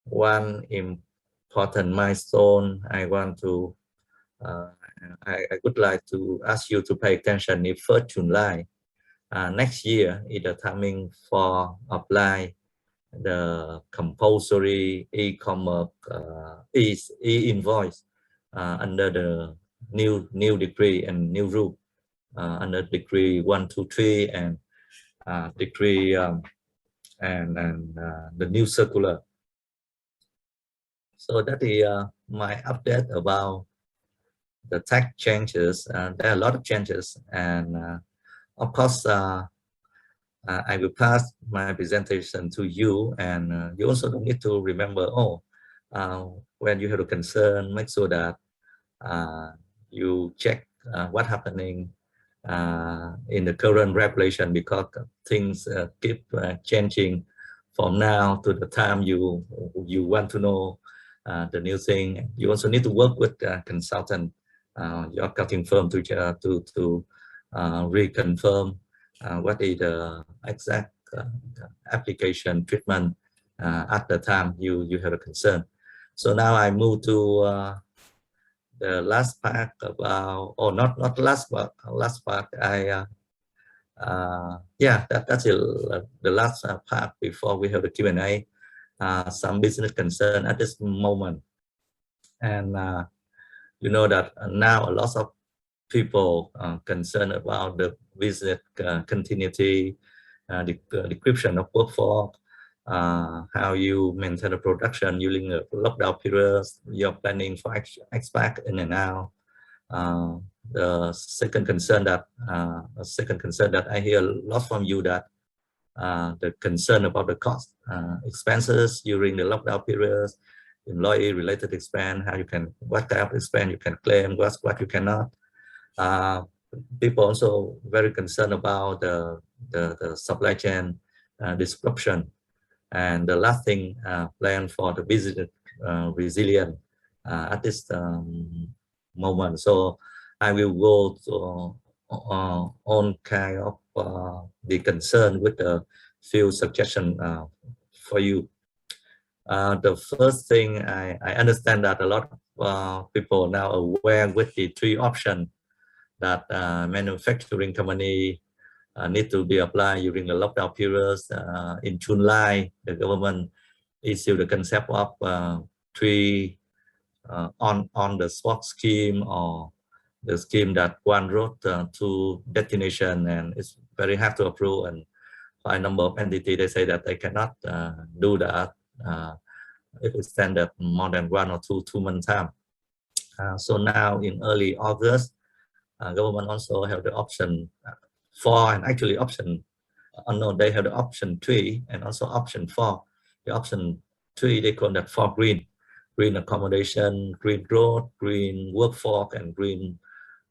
one important milestone I want to I would like to ask you to pay attention. If 1st July next year is the timing for apply the compulsory e-commerce e-invoice under the new decree and new rule under decree 123 and decree and the new circular. So that is my update about the tax changes. There are a lot of changes, and of course I will pass my presentation to you, and you also don't need to remember, when you have a concern, make sure that you check what's happening in the current regulation, because things keep changing from now to the time you want to know the new thing. You also need to work with consultant, your accounting firm, to reconfirm what is the exact application treatment at the time you have a concern. So now I move to the last part about, or not last, but last part. That's the last part before we have the Q&A. Some business concern at this moment, and you know that now a lot of people concerned about the business continuity, the description of workforce, how you maintain the production during the lockdown periods, your planning for expat in and out. The second concern that I hear a lot from you, that the concern about the cost expenses during the lockdown periods, employee related expense, how you can, what type of expense you can claim, what you cannot. People also very concerned about the supply chain disruption. And the last thing, plan for the business resilience at this moment. So I will go to on kind of the concern with a few suggestions for you. The first thing, I understand that a lot of people now aware with the 3 options that manufacturing company need to be applied during the lockdown periods. In July, the government issued the concept of 3 on the spot scheme, or the scheme that one road to destination, and it's very hard to approve. And by a number of entities, they say that they cannot do that if it's standard more than 1 or 2 months time. So now in early August, government also have the option 4, and actually option they have the option 3 and also option 4. The option 3, they call that for green accommodation, green growth, green workforce, and green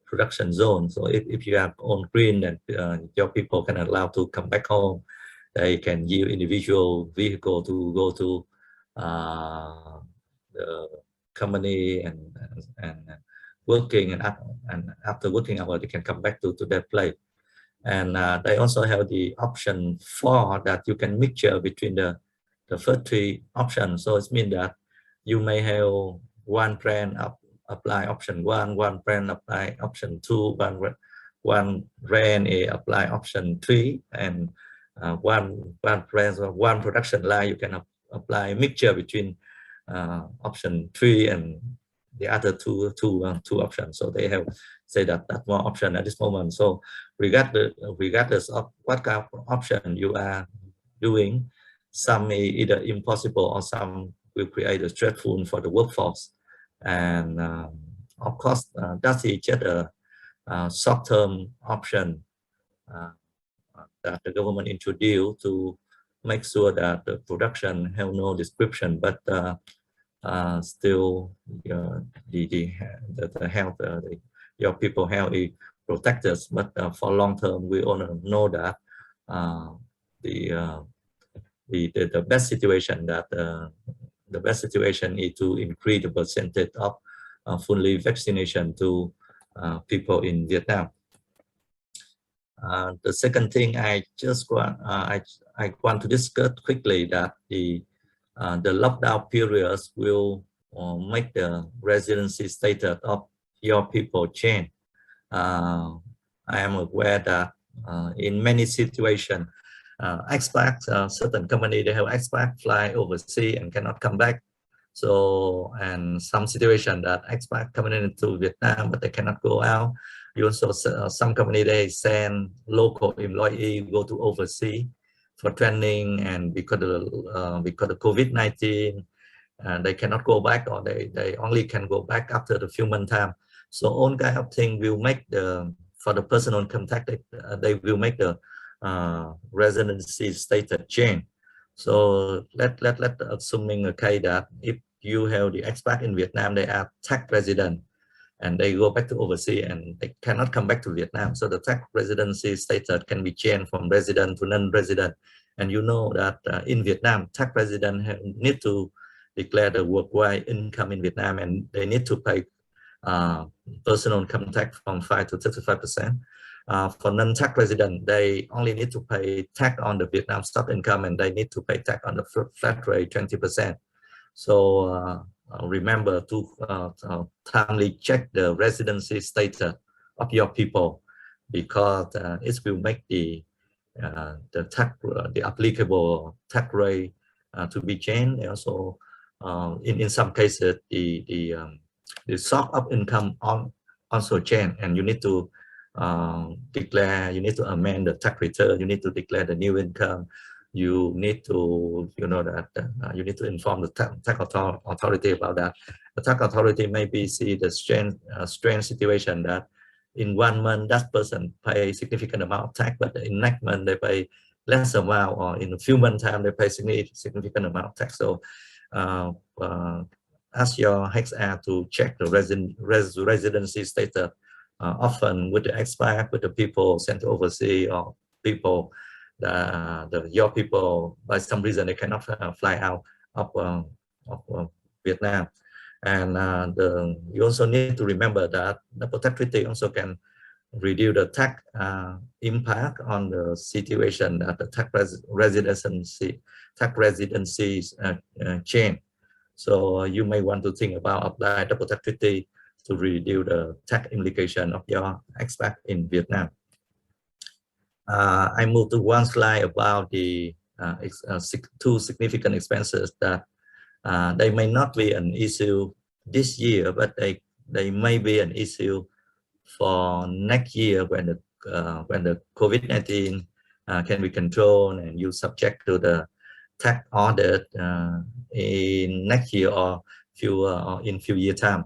production zone. So if you have on green, and your people can allow to come back home, they can use individual vehicle to go to the company and working, and after working hour they can come back to their place. And they also have the option 4, that you can mixture between the first 3 options. So it means that you may have one brand apply option 1, one brand apply option 2, one brand apply option 3, and one brand or one production line you can apply mixture between option 3 and the other two options. So they have say that more option at this moment. So regardless of what kind of option you are doing, some may either impossible or some will create a stressful for the workforce. And of course, that is just a short-term option that the government introduced to make sure that the production have no description. But still the health, your people health is protected. But for long term, we all know that the best situation is to increase the percentage of fully vaccination to people in Vietnam. The second thing I just want I want to discuss quickly that the lockdown periods will make the residency status of your people change. I am aware that in many situations, expats, certain company they have expat fly overseas and cannot come back. So, and some situation that expat coming into Vietnam but they cannot go out. You also some company they send local employee go to overseas for training, and because of COVID-19, they cannot go back, or they only can go back after the few months time. So all kind of thing will make for the personal contact, they will make the residency status change. So let assuming okay that if you have the expat in Vietnam, they are tax resident and they go back to overseas and they cannot come back to Vietnam. So the tax residency status can be changed from resident to non-resident. And you know that in Vietnam, tax resident need to declare the worldwide income in Vietnam, and they need to pay personal income tax from 5 to 35%. For non-tax resident, they only need to pay tax on the Vietnam stock income, and they need to pay tax on the flat rate 20%. So remember to timely check the residency status of your people, because it will make the applicable tax rate to be changed. Also, in some cases, the source of income also change, and you need to declare, you need to amend the tax return, you need to declare the new income, you need to, you know, that you need to inform the tax authority about that. The tax authority maybe see the strange situation that in 1 month that person pay significant amount of tax, but in next month they pay less amount, or in a few months time they pay significant amount of tax. So ask your HR to check the residency status often with the expat, with the people sent overseas, or people your people by some reason they cannot fly out of Vietnam. And you also need to remember that the protect treaty also can reduce the tax impact on the situation that the tax residencies change. So you may want to think about apply the protect treaty to reduce the tax implication of your expat in Vietnam. I move to one slide about the two significant expenses that they may not be an issue this year, but they may be an issue for next year when the COVID-19 can be controlled and you subject to the tax audit in next year or in few year time.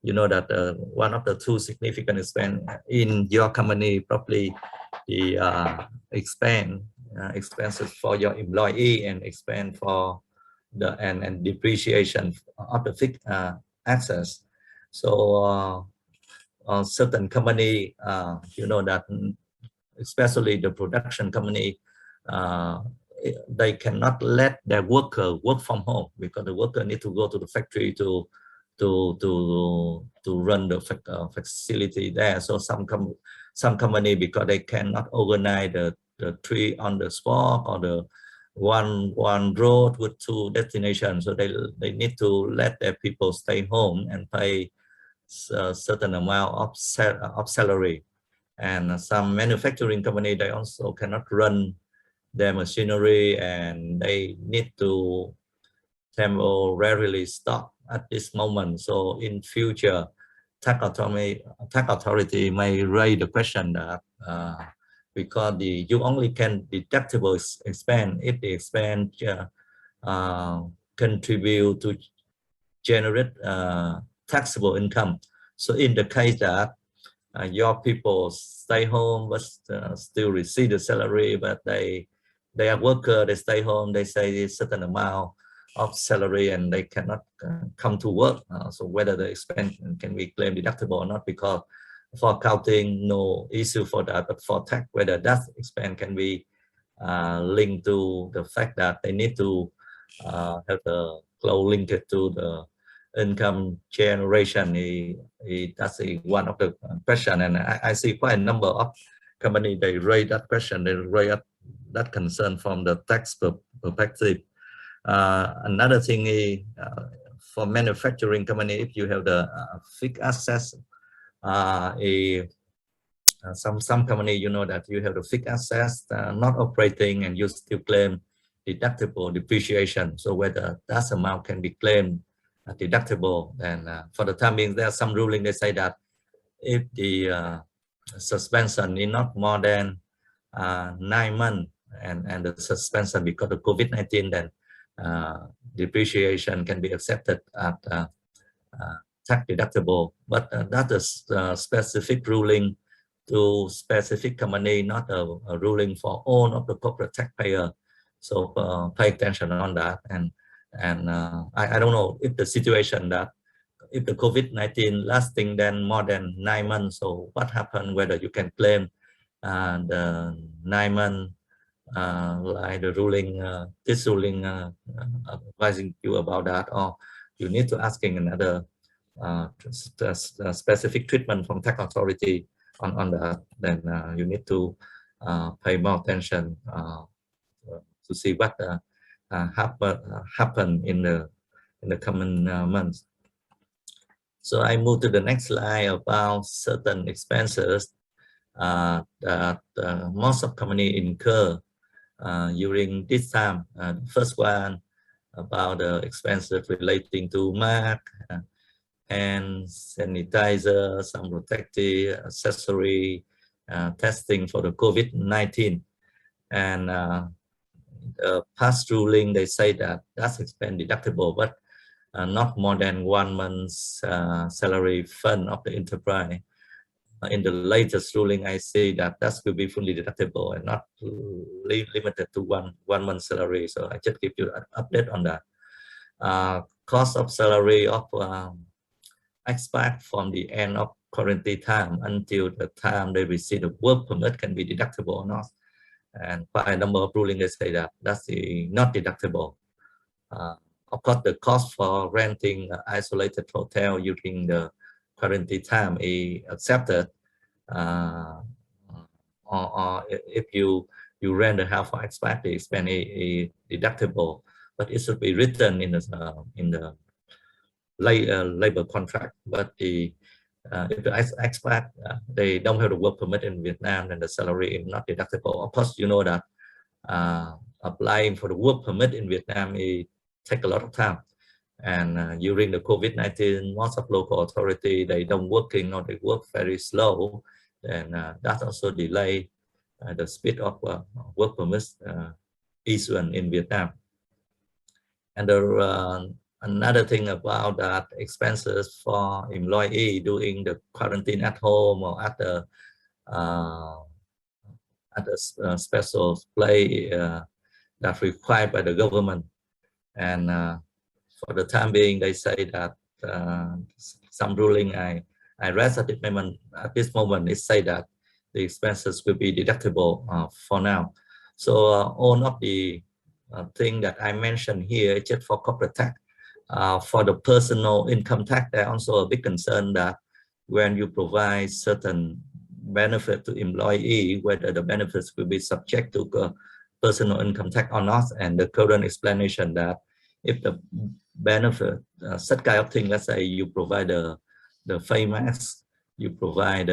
You know that one of the two significant expense in your company, probably the expenses for your employee and expense for the and depreciation of the fixed assets. So certain company, you know that especially the production company, they cannot let their worker work from home, because the worker need to go to the factory to run the facility there. So some company, because they cannot organize the tree on the spot, or the one road with two destinations, so they need to let their people stay home and pay a certain amount of salary. And some manufacturing company, they also cannot run their machinery, and they need to temporarily stop at this moment. So in future, tax authority may raise the question that because you only can deductible expense if the expense contribute to generate taxable income. So in the case that your people stay home but still receive the salary, but they are worker, they stay home, they say a certain amount of salary and they cannot come to work. So whether the expense can be claimed deductible or not, because for accounting, no issue for that, but for tax, whether that expense can be linked to the fact that they need to have the close link to the income generation. That's one of the question, and I see quite a number of companies, they raise that question, they raise that concern from the tax perspective. Another thing is for manufacturing company, if you have the fixed assets, some company, you know that you have the fixed assets not operating and you still claim deductible depreciation. So whether that amount can be claimed deductible, and for the time being, there are some ruling they say that if the suspension is not more than 9 months and the suspension because of COVID-19, then depreciation can be accepted at tax deductible. But that is a specific ruling to specific company, not a ruling for all of the corporate taxpayer. So pay attention on that. And I don't know if the situation that if the COVID-19 lasting then more than 9 months, so what happened, whether you can claim the 9 months like the ruling, this ruling advising you about that, or you need to asking another specific treatment from tax authority on that. Then you need to pay more attention to see what happen in the coming months. So I move to the next slide about certain expenses that most of company incur during this time. First one about the expenses relating to mask, hand sanitizer, some protective accessory, testing for the COVID-19. And the past ruling, they say that that's expense deductible, but not more than 1 month's salary fund of the enterprise. In the latest ruling, I say that that will be fully deductible and not limited to one month salary. So I just give you an update on that. Cost of salary of expat from the end of quarantine time until the time they receive the work permit can be deductible or not. And by a number of rulings, they say that that's not deductible. Of course, the cost for renting isolated hotel during the quarantine time is accepted, or if you rent a house for expat, the expense is deductible, but it should be written in the labor contract. But if the expat they don't have the work permit in Vietnam, then the salary is not deductible. Of course, you know that applying for the work permit in Vietnam take a lot of time, and during the COVID-19, most of local authority, they don't working or they work very slow, and that also delay the speed of work permits issuance in Vietnam. And another thing about that, expenses for employee doing the quarantine at home or at the special place that required by the government. And for the time being, they say that some ruling I read at this moment, it say that the expenses will be deductible for now. So all of the thing that I mentioned here is just for corporate tax. For the personal income tax, there's also a big concern that when you provide certain benefit to employee, whether the benefits will be subject to personal income tax or not. And the current explanation that if the benefit, such kind of thing, let's say you provide the face mask, you provide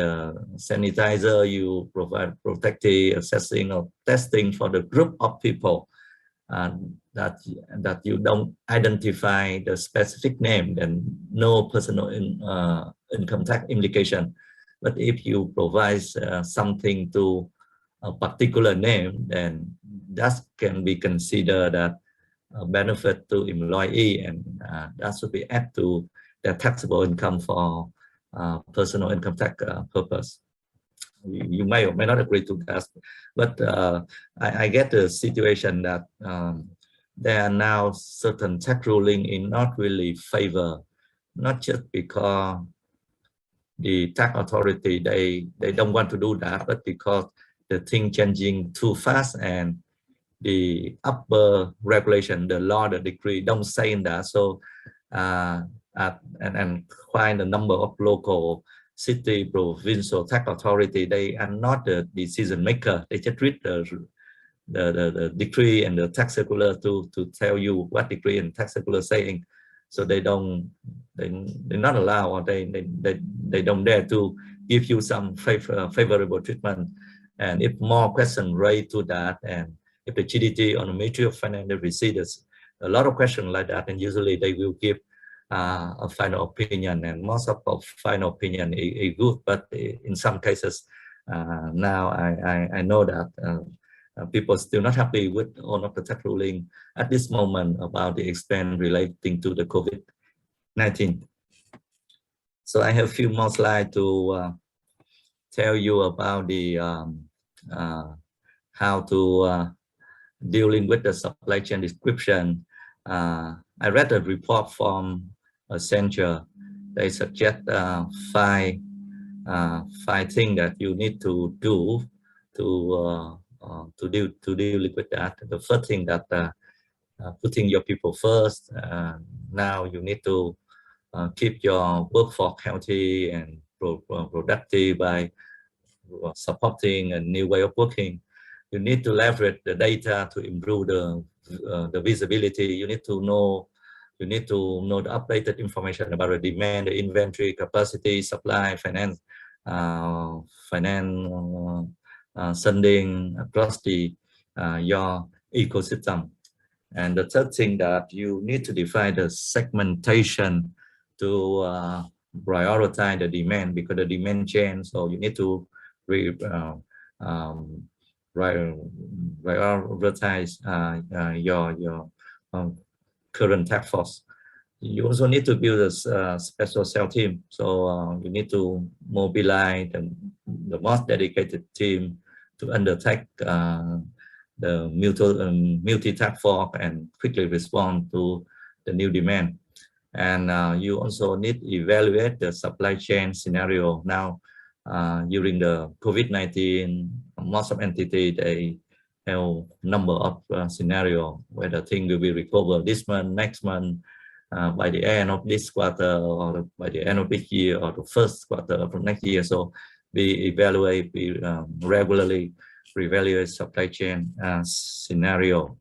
sanitizer, you provide protective assessing or testing for the group of people that you don't identify the specific name, then no personal income tax implication. But if you provide something to a particular name, then that can be considered that benefit to employee, and that should be added to the taxable income for personal income tax purpose. You may or may not agree to that, but I get the situation that there are now certain tax ruling in not really favor, not just because the tax authority they don't want to do that, but because the thing changing too fast and the upper regulation, the law, the decree don't say that. So and quite a number of local city provincial tax authority, they are not the decision maker. They just read the decree and the tax circular to tell you what decree and tax circular saying. So they're not allowed, or they don't dare to give you some favorable treatment. And if more questions raised to that, and if the GDT on the Ministry of Finance receives a lot of questions like that, and usually they will give a final opinion, and most of the final opinion is good, but in some cases now I know that people still not happy with all of the tax ruling at this moment about the expense relating to the COVID-19. So I have a few more slides to tell you about the how to dealing with the supply chain description. I read a report from Accenture. They suggest five things that you need to do to deal with that. The first thing that putting your people first. Now you need to keep your workforce healthy and productive by supporting a new way of working. You need to leverage the data to improve the visibility. You need to know the updated information about the demand, the inventory, capacity, supply, finance, sending across your ecosystem. And the third thing that you need to define the segmentation to prioritize the demand, because the demand change. So you need to prioritize your current task force. You also need to build a special sales team. So you need to mobilize the most dedicated team to undertake the multi-task force and quickly respond to the new demand. And you also need to evaluate the supply chain scenario. Now, during the COVID-19, most of entity, they have number of scenario where the thing will be recovered this month, next month, by the end of this quarter, or by the end of this year, or the first quarter of next year. So we regularly reevaluate supply chain scenario.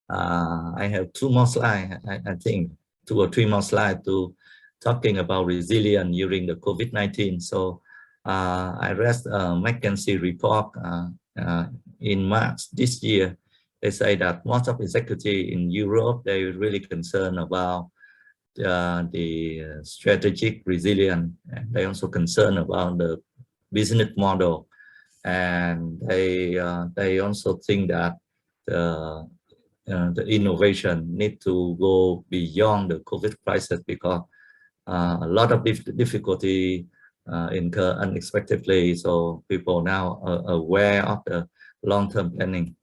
I have two more slides, I think 2 or 3 more slides to talking about resilience during the COVID-19. So I read a McKinsey report in March this year. They say that most of executives in Europe, they're really concerned about the strategic resilience. And they also concerned about the business model. And they also think that the innovation need to go beyond the COVID crisis, because a lot of difficulty incur unexpectedly. So people now are aware of the long-term planning.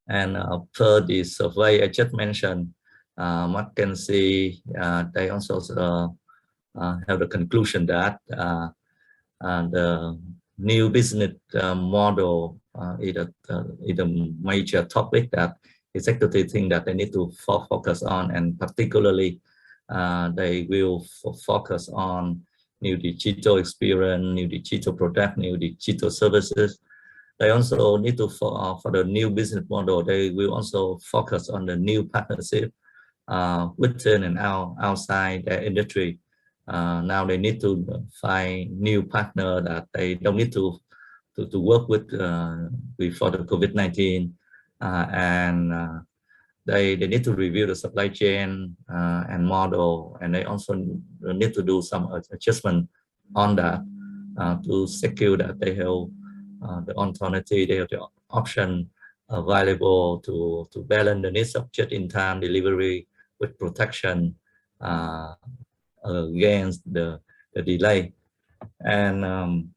And per the survey I just mentioned, McKinsey, they also have the conclusion that the new business model is a major topic that executives think that they need to focus on, and particularly they will focus on new digital experience, new digital product, new digital services. They also need to, for the new business model, they will also focus on the new partnership within and outside their industry. Now they need to find new partner that they don't need to work with before the COVID-19, and they need to review the supply chain and model, and they also need to do some adjustment on that to secure that they have the alternative, they have the option available to balance the needs of just-in-time delivery with protection against the delay. And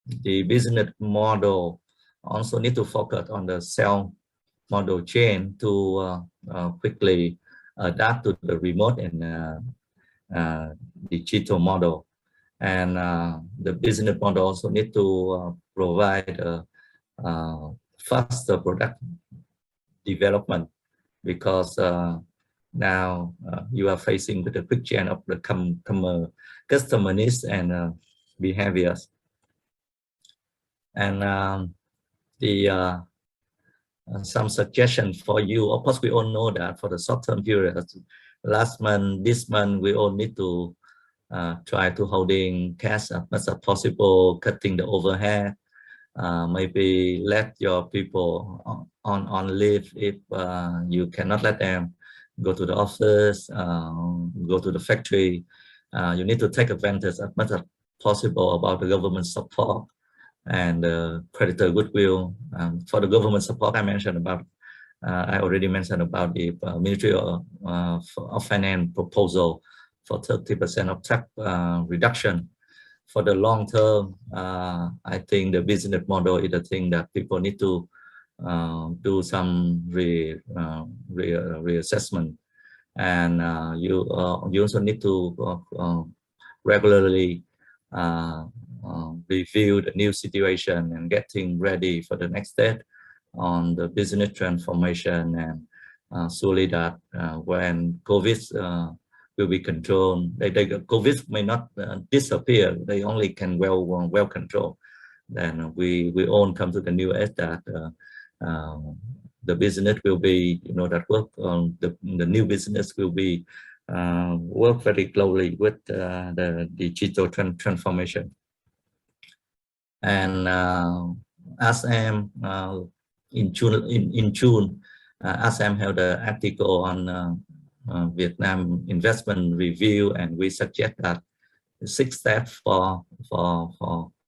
the business model also need to focus on the model change to quickly adapt to the remote and digital model. And the business model also need to provide faster product development, because now you are facing with the quick change of the customer needs and behaviors. And some suggestions for you. Of course, we all know that for the short-term period, last month, this month, we all need to try to holding cash as much as possible, cutting the overhead, maybe let your people on leave if you cannot let them go to the office, go to the factory. You need to take advantage as much as possible about the government support and creditor goodwill. For the government support, I already mentioned about the Ministry of Finance proposal for 30% of tax reduction. For the long term, I think the business model is the thing that people need to do some reassessment, and you also need to regularly review the new situation and getting ready for the next step on the business transformation. And surely that when COVID will be controlled, COVID may not disappear, they only can well control. Then we all come to the new age that the business will be, that work on the new business will be work very closely with the digital transformation. And RSM in June, RSM held an article on Vietnam investment review, and we suggest that 6 steps for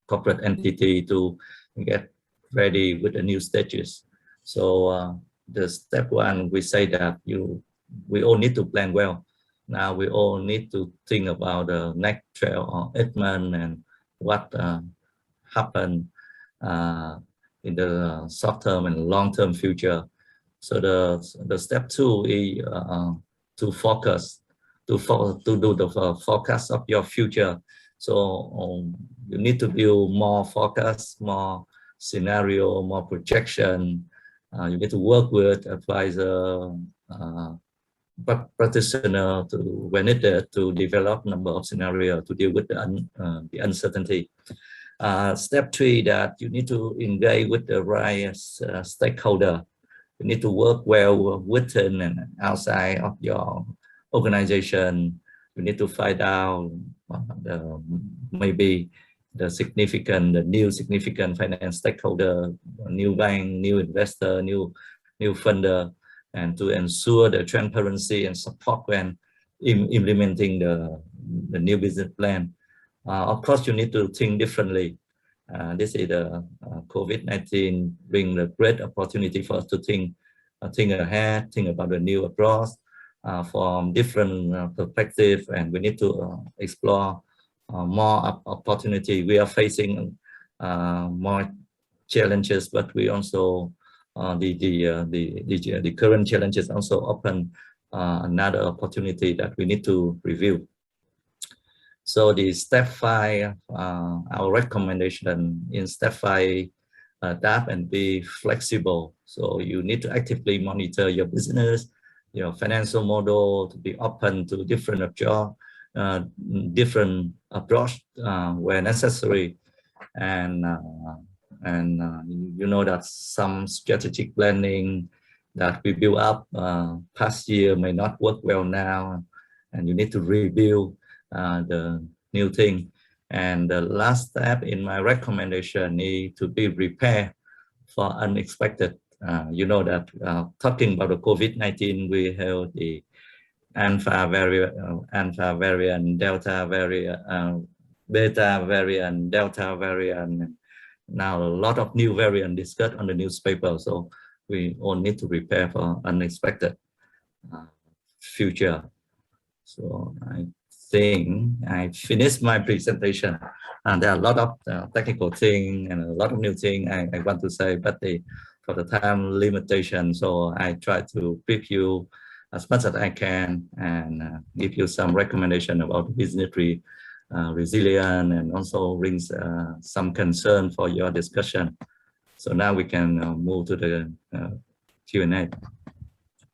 corporate entity to get ready with the new stages. So the step 1, we say that we all need to plan well. Now we all need to think about the next 12 or 8 months and what happen in the short term and long term future. So the step 2 is to focus, to do the forecast of your future. So you need to build more forecast, more scenario, more projection. You need to work with advisor, practitioner when needed to develop number of scenarios to deal with the uncertainty. Step 3, that you need to engage with the right stakeholder. You need to work well within and outside of your organization. You need to find out maybe the new significant finance stakeholder, new bank, new investor, new funder, and to ensure the transparency and support when implementing the new business plan. Of course, you need to think differently. This is the COVID-19 bring a great opportunity for us to think ahead, think about the new approach from different perspectives, and we need to explore more opportunity. We are facing more challenges, but we also the current challenges also open another opportunity that we need to review. So the step 5, our recommendation in step 5, adapt and be flexible. So you need to actively monitor your business, your financial model, to be open to different approach where necessary. And you know that some strategic planning that we built up past year may not work well now, and you need to rebuild the new thing. And the last step in my recommendation is to be prepared for unexpected. You know that talking about the COVID-19, we have the alpha variant, delta variant, beta variant, delta variant. Now a lot of new variants discussed on the newspaper, so we all need to prepare for unexpected future. So I think I finished my presentation, and there are a lot of technical things and a lot of new things I want to say, but for the time limitation, so I try to brief you as much as I can and give you some recommendation about business resilience, and also brings some concern for your discussion. So now we can move to the Q&A.